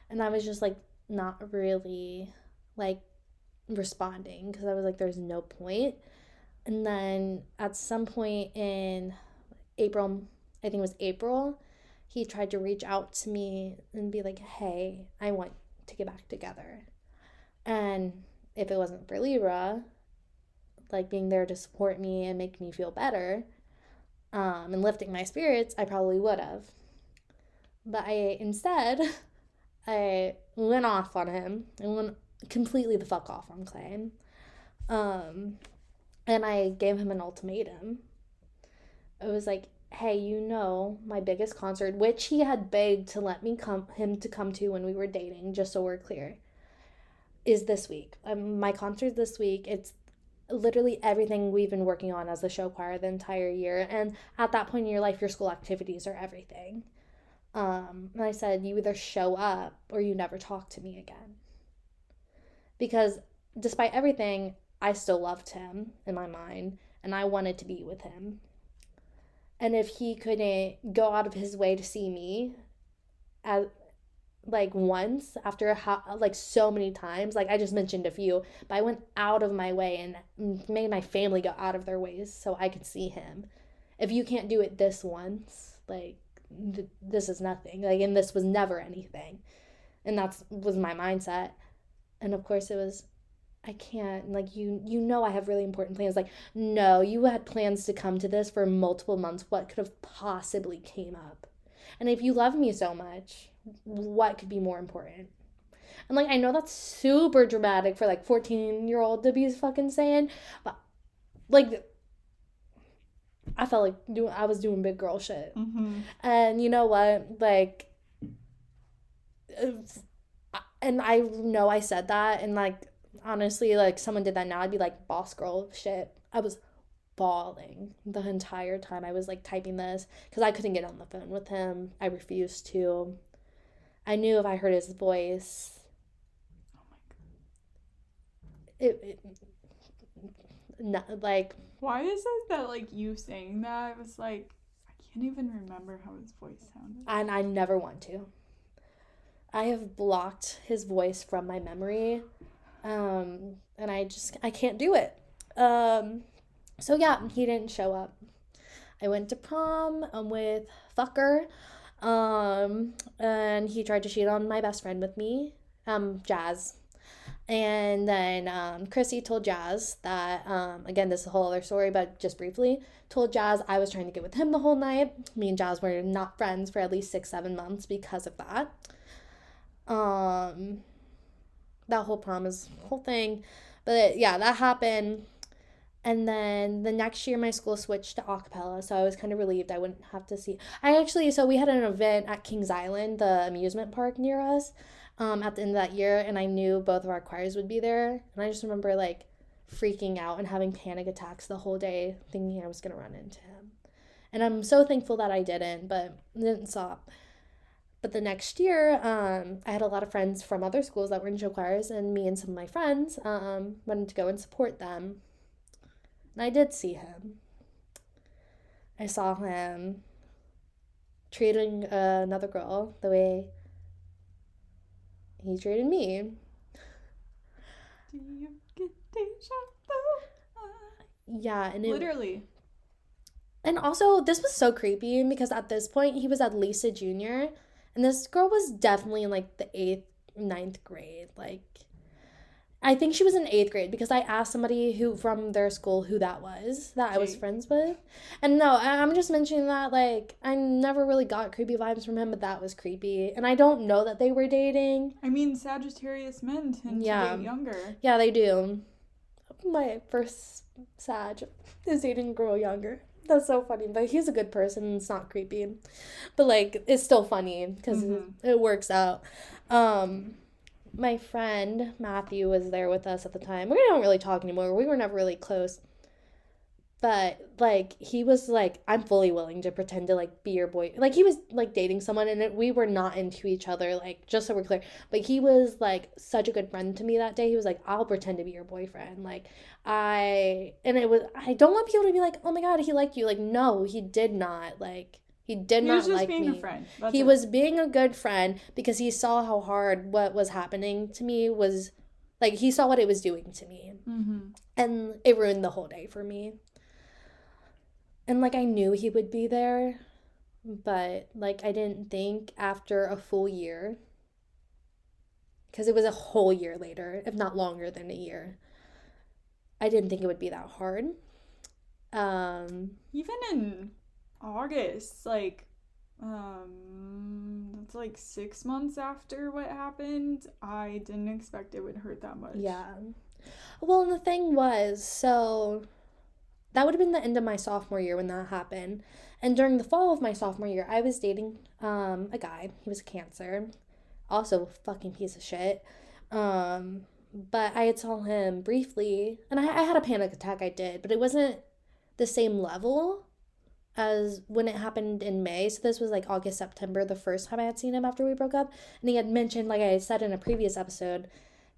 S1: And I was just like not really like responding because I was like there's no point. And then at some point in April, I think it was April, he tried to reach out to me and be like, hey, I want to get back together. And if it wasn't for Libra, like being there to support me and make me feel better and lifting my spirits, I probably would have. But I went off on him and went completely the fuck off on Clay. And I gave him an ultimatum. It was like, hey, my biggest concert, which he had begged to let him to come to when we were dating, just so we're clear, is this week. My concert this week. It's literally everything we've been working on as the show choir the entire year. And at that point in your life, your school activities are everything. And I said, you either show up or you never talk to me again. Because despite everything, I still loved him in my mind and I wanted to be with him. And if he couldn't go out of his way to see me as like once after like so many times, like I just mentioned a few, but I went out of my way and made my family go out of their ways so I could see him. If you can't do it this once, like this is nothing. Like, and this was never anything. And was my mindset. And of course it was, I can't, like, I have really important plans. Like, no, you had plans to come to this for multiple months. What could have possibly came up? And if you love me so much, what could be more important? And, like, I know that's super dramatic for, like, 14-year-old to be fucking saying, but, like, I felt like I was doing big girl shit.
S2: Mm-hmm.
S1: And you know what? Like, and I know I said that, and, like, honestly, like, someone did that now, I'd be like, boss girl shit. I was bawling the entire time I was, like, typing this because I couldn't get on the phone with him. I refused to. I knew if I heard his voice,
S2: Oh my
S1: God. It not, like...
S2: Why is it that, like, you saying that, I was like, I can't even remember how his voice sounded.
S1: And I never want to. I have blocked his voice from my memory. And I can't do it. So yeah, he didn't show up. I went to prom with fucker. And he tried to cheat on my best friend with me, Jazz. And then Chrissy told Jazz that, again, this is a whole other story, but just briefly, told Jazz I was trying to get with him the whole night. Me and Jazz were not friends for at least 6-7 months because of that. That whole prom is whole thing. But yeah, that happened. And then the next year, my school switched to acapella, so I was kind of relieved I wouldn't have to see. So we had an event at Kings Island, the amusement park near us, at the end of that year, and I knew both of our choirs would be there. And I just remember, like, freaking out and having panic attacks the whole day, thinking I was going to run into him. And I'm so thankful that I didn't, but it didn't stop. But the next year, I had a lot of friends from other schools that were in show choirs, and me and some of my friends wanted to go and support them. And I did see him. I saw him treating another girl the way he treated me.
S2: Do you get deja vu?
S1: Yeah, and
S2: Literally.
S1: And also, this was so creepy because at this point, he was at Lisa Junior, and this girl was definitely in like the 8th, ninth grade. Like, I think she was in 8th grade because I asked somebody who from their school who that was that I was
S2: Jake.
S1: friends with. And no, I'm just mentioning that, like, I never really got creepy vibes from him, but that was creepy. And I don't know that they were dating.
S2: I mean, Sagittarius men tend to
S1: Yeah.
S2: date younger.
S1: Yeah, they do. My first Sag is dating a girl younger. That's so funny, but he's a good person. It's not creepy, but like it's still funny because it works out. My friend Matthew was there with us at the time. We don't really talk anymore. We were never really close, but like he was like, I'm fully willing to pretend to like be your boy. Like he was like dating someone, and we were not into each other. Like just so we're clear, but he was like such a good friend to me that day. He was like, I'll pretend to be your boyfriend. Like I don't want people to be like, oh my god, he liked you. Like no, he did not. Like he did
S2: He
S1: not
S2: was just
S1: like
S2: being
S1: me.
S2: a friend. That's
S1: He
S2: it.
S1: was being a good friend because he saw how hard what was happening to me was. Like he saw what it was doing to me, and it ruined the whole day for me. And like I knew he would be there, but like I didn't think after a full year, because it was a whole year later, if not longer than a year. I didn't think it would be that hard.
S2: Even in August, like, that's like 6 months after what happened. I didn't expect it would hurt that much.
S1: Yeah. Well, and the thing was, so that would have been the end of my sophomore year when that happened. And during the fall of my sophomore year, I was dating a guy. He was a Cancer. Also a fucking piece of shit. But I had saw him briefly, and I had a panic attack, I did, but it wasn't the same level as when it happened in May. So this was like August, September, the first time I had seen him after we broke up. And he had mentioned, like I said in a previous episode,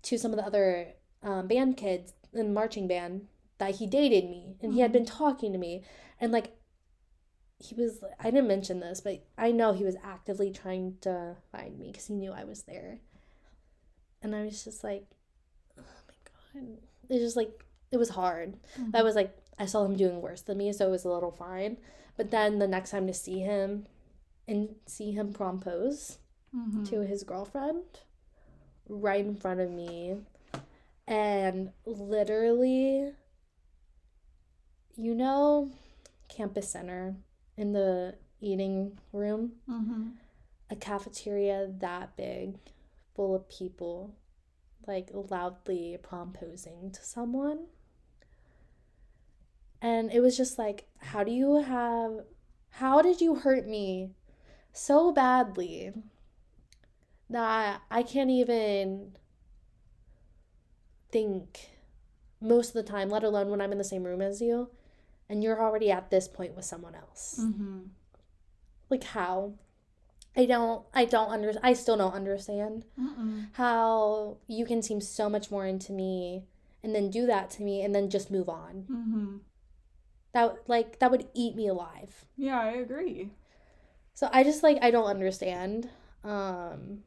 S1: to some of the other band kids in marching band that he dated me and he had been talking to me. And like he was, I didn't mention this, but I know he was actively trying to find me because he knew I was there. And I was just like, oh my god, it's just like it was hard. I was like, I saw him doing worse than me, so it was a little fine. But then the next time to see him and see him propose to his girlfriend right in front of me, and literally, you know, campus center in the eating room, a cafeteria that big, full of people, like loudly proposing to someone. And it was just like, how did you hurt me so badly that I can't even think most of the time, let alone when I'm in the same room as you, and you're already at this point with someone else. Like how? I still don't understand how you can seem so much more into me and then do that to me and then just move on. That would eat me alive.
S2: Yeah, I agree.
S1: So I just I don't understand. And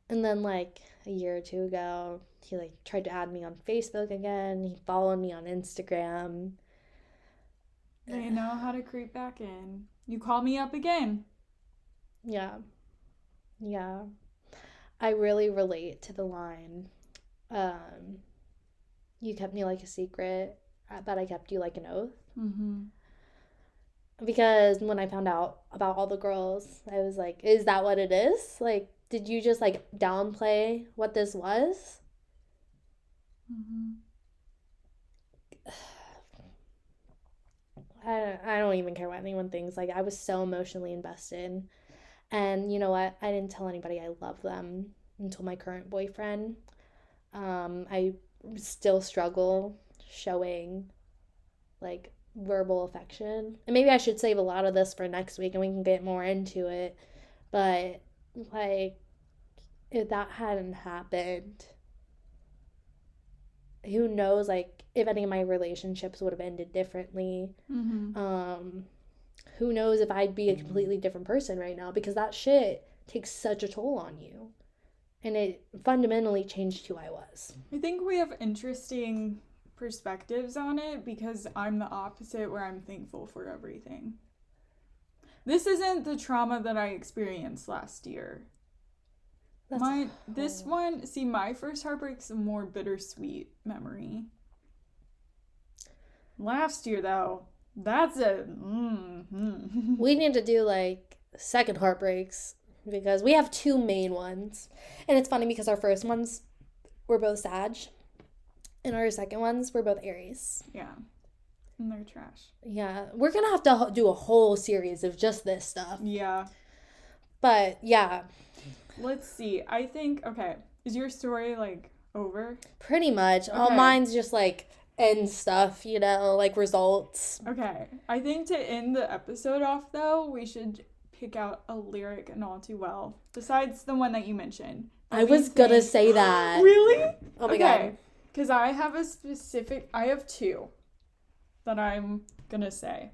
S1: then like a year or two ago, he tried to add me on Facebook again. He followed me on Instagram.
S2: They know how to creep back in. You call me up again.
S1: Yeah. I really relate to the line, you kept me like a secret, but I kept you like an oath. Because when I found out about all the girls, I was like, is that what it is? Like, did you just downplay what this was? I don't even care what anyone thinks. Like, I was so emotionally invested. And you know what? I didn't tell anybody I love them until my current boyfriend. I still struggle showing verbal affection. And maybe I should save a lot of this for next week and we can get more into it. But, like, if that hadn't happened, who knows, like, if any of my relationships would have ended differently.
S2: Mm-hmm.
S1: Who knows if I'd be a completely different person right now, because that shit takes such a toll on you. And it fundamentally changed who I was.
S2: I think we have interesting perspectives on it because I'm the opposite, where I'm thankful for everything. This isn't the trauma that I experienced last year. This one, see, my first heartbreak's a more bittersweet memory. Last year, though, that's a
S1: We need to do like second heartbreaks because we have two main ones. And it's funny because our first ones were both Sag and our second ones were both Aries.
S2: Yeah. And they're trash.
S1: Yeah. We're going to have to do a whole series of just this stuff.
S2: Yeah.
S1: But yeah.
S2: Let's see. I think, okay, is your story like over?
S1: Pretty much.
S2: Okay.
S1: All mine's just like end stuff, you know, like results.
S2: Okay. I think to end the episode off, though, we should pick out a lyric and All Too Well, besides the one that you mentioned.
S1: I was gonna say that.
S2: Really?
S1: Oh my god.
S2: Because I have two that I'm gonna say.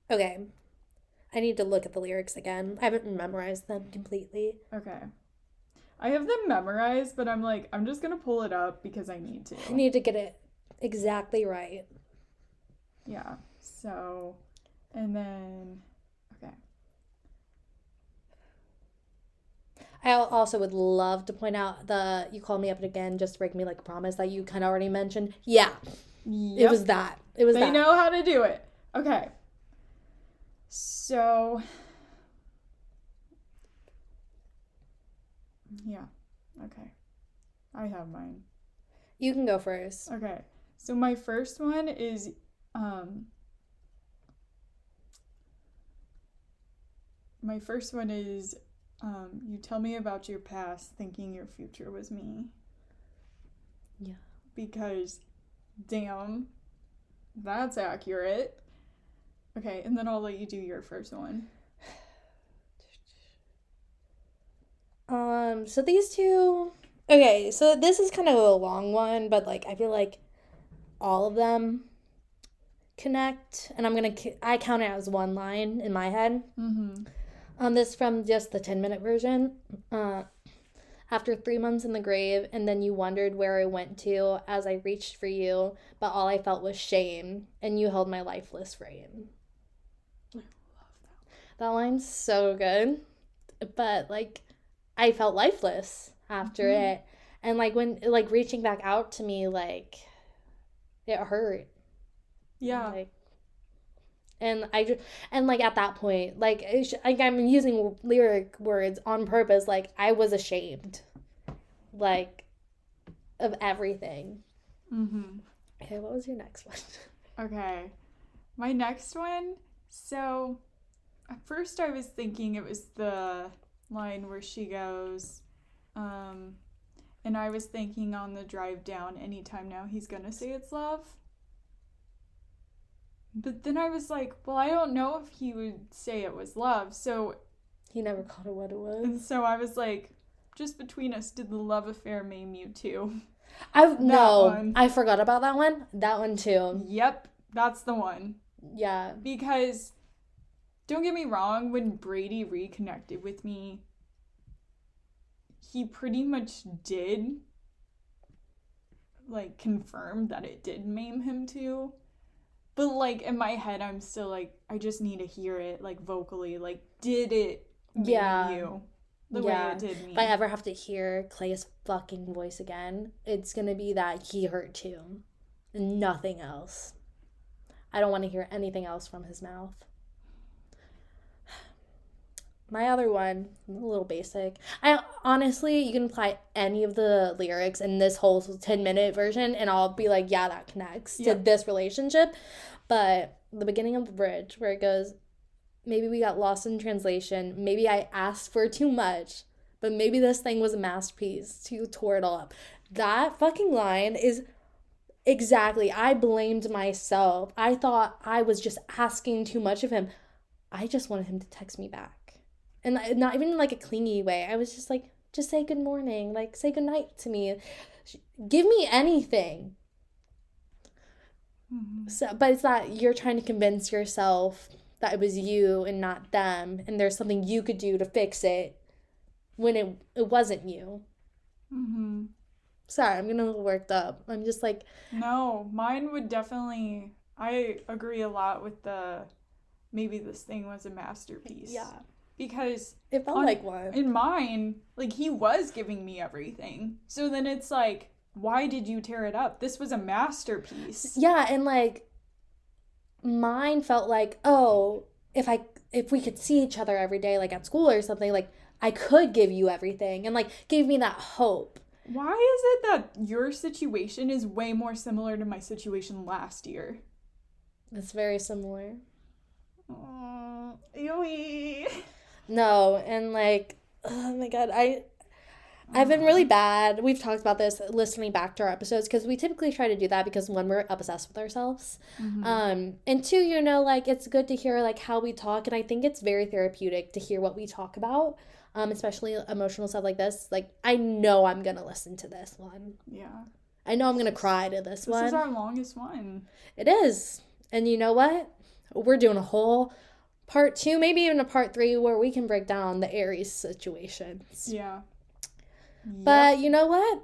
S1: Okay. I need to look at the lyrics again. I haven't memorized them completely.
S2: Okay. I have them memorized, but I'm just gonna pull it up because I need to.
S1: I need to get it exactly right.
S2: Yeah. So, and then, okay.
S1: I also would love to point out the You Call Me Up Again Just to Break Me Like a Promise that you kind of already mentioned. Yeah.
S2: Yep.
S1: It was that.
S2: They know how to do it. Okay. So, yeah. Okay. I have mine.
S1: You can go first.
S2: Okay. So my first one is you tell me about your past thinking your future was me.
S1: Yeah.
S2: Because damn, that's accurate. Okay, and then I'll let you do your first one.
S1: So these two. Okay, so this is kind of a long one, but like I feel like all of them connect, and I count it as one line in my head. This from just the 10-minute version. After 3 months in the grave, and then you wondered where I went to as I reached for you, but all I felt was shame, and you held my lifeless frame.
S2: I love
S1: that line's so good, but like I felt lifeless after it, and like when like reaching back out to me, like it hurt.
S2: Yeah.
S1: Like, and like at that point, like I'm using lyric words on purpose. Like I was ashamed, like, of everything. Okay, what was your next one?
S2: Okay, my next one. So, at first I was thinking it was the line where she goes, and I was thinking on the drive down, anytime now he's gonna say it's love. But then I was like, well, I don't know if he would say it was love, so...
S1: He never called it what it was.
S2: And so I was like, just between us, did the love affair maim you too?
S1: I forgot about that one. That one too.
S2: Yep, that's the one.
S1: Yeah.
S2: Because, don't get me wrong, when Brady reconnected with me, he pretty much did, like, confirm that it did maim him too. But, like, in my head, I'm still, like, I just need to hear it, like, vocally. Like, did it maim you the way it did me?
S1: If I ever have to hear Clay's fucking voice again, it's gonna be that he hurt too. And nothing else. I don't want to hear anything else from his mouth. My other one, a little basic. Honestly, you can apply any of the lyrics in this whole 10-minute version, and I'll be like, yeah, that connects to this relationship. But the beginning of the bridge, where it goes, maybe we got lost in translation. Maybe I asked for too much, but maybe this thing was a masterpiece. You tore it all up. That fucking line is exactly. I blamed myself. I thought I was just asking too much of him. I just wanted him to text me back. And not even in like a clingy way. I was just like, just say good morning, like say good night to me. Give me anything. So, but it's that you're trying to convince yourself that it was you and not them, and there's something you could do to fix it when it wasn't you. Sorry, I'm getting a little worked up. I'm just like,
S2: no, mine would definitely. I agree a lot with the maybe this thing was a masterpiece.
S1: yeah,
S2: Because
S1: it felt like one.
S2: In mine, like he was giving me everything. So then it's like, why did you tear it up? This was a masterpiece.
S1: Yeah, and like mine felt like, oh, if we could see each other every day, like at school or something, like I could give you everything, and like gave me that hope.
S2: Why is it that your situation is way more similar to my situation last year?
S1: It's very similar.
S2: Ewy.
S1: No, and like, oh my god, I've been really bad. We've talked about this listening back to our episodes because we typically try to do that because one, we're obsessed with ourselves. And two, you know, like it's good to hear like how we talk, and I think it's very therapeutic to hear what we talk about, especially emotional stuff like this. Like I know I'm gonna listen to this one.
S2: Yeah.
S1: I know I'm gonna cry to this one.
S2: This is our longest one.
S1: It is, and you know what? We're doing a whole part 2, maybe even a part 3 where we can break down the Aries situations.
S2: Yeah.
S1: But you know what?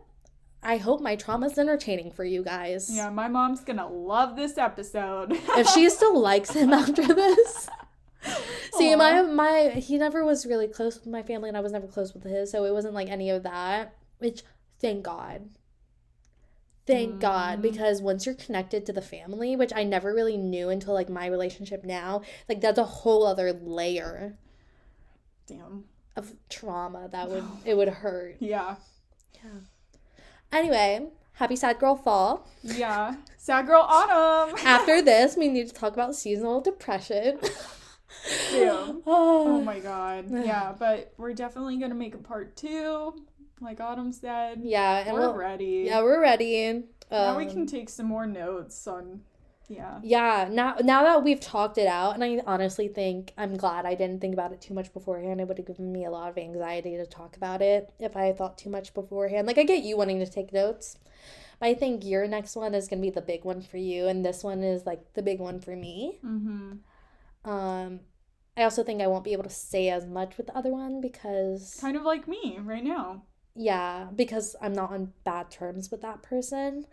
S1: I hope my trauma's entertaining for you guys.
S2: Yeah, my mom's gonna love this episode.
S1: If she still likes him after this. See, my he never was really close with my family, and I was never close with his, so it wasn't like any of that. Which, thank God. Thank God, because once you're connected to the family, which I never really knew until like my relationship now, like that's a whole other layer.
S2: Damn.
S1: Of trauma that it would hurt.
S2: Yeah.
S1: Anyway, happy sad girl fall.
S2: Yeah. Sad girl autumn.
S1: After this, we need to talk about seasonal depression.
S2: Damn. Oh my god. Yeah, but we're definitely gonna make a part 2, like Autumn said.
S1: Yeah, and
S2: we're ready.
S1: Yeah, we're ready.
S2: Now we can take some more notes on. Yeah.
S1: Yeah, now that we've talked it out, and I honestly think I'm glad I didn't think about it too much beforehand. It would have given me a lot of anxiety to talk about it if I thought too much beforehand. Like, I get you wanting to take notes, but I think your next one is going to be the big one for you, and this one is, like, the big one for me. I also think I won't be able to say as much with the other one because...
S2: Kind of like me right now.
S1: Yeah, because I'm not on bad terms with that person.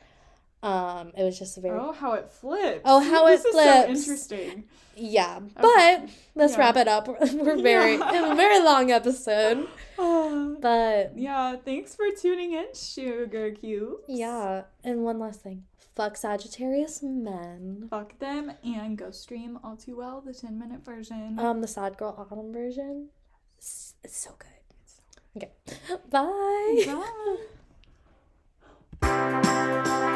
S1: It was just a very...
S2: Oh, how it flips.
S1: Oh, how it flips.
S2: This is so interesting.
S1: Yeah, but let's wrap it up. We're very a very long episode. But
S2: yeah, thanks for tuning in, Sugarcubes.
S1: Yeah, and one last thing. Fuck Sagittarius men.
S2: Fuck them and go stream All Too Well, the 10-minute version.
S1: The Sad Girl Autumn version. It's so good. Okay. Bye.
S2: Bye.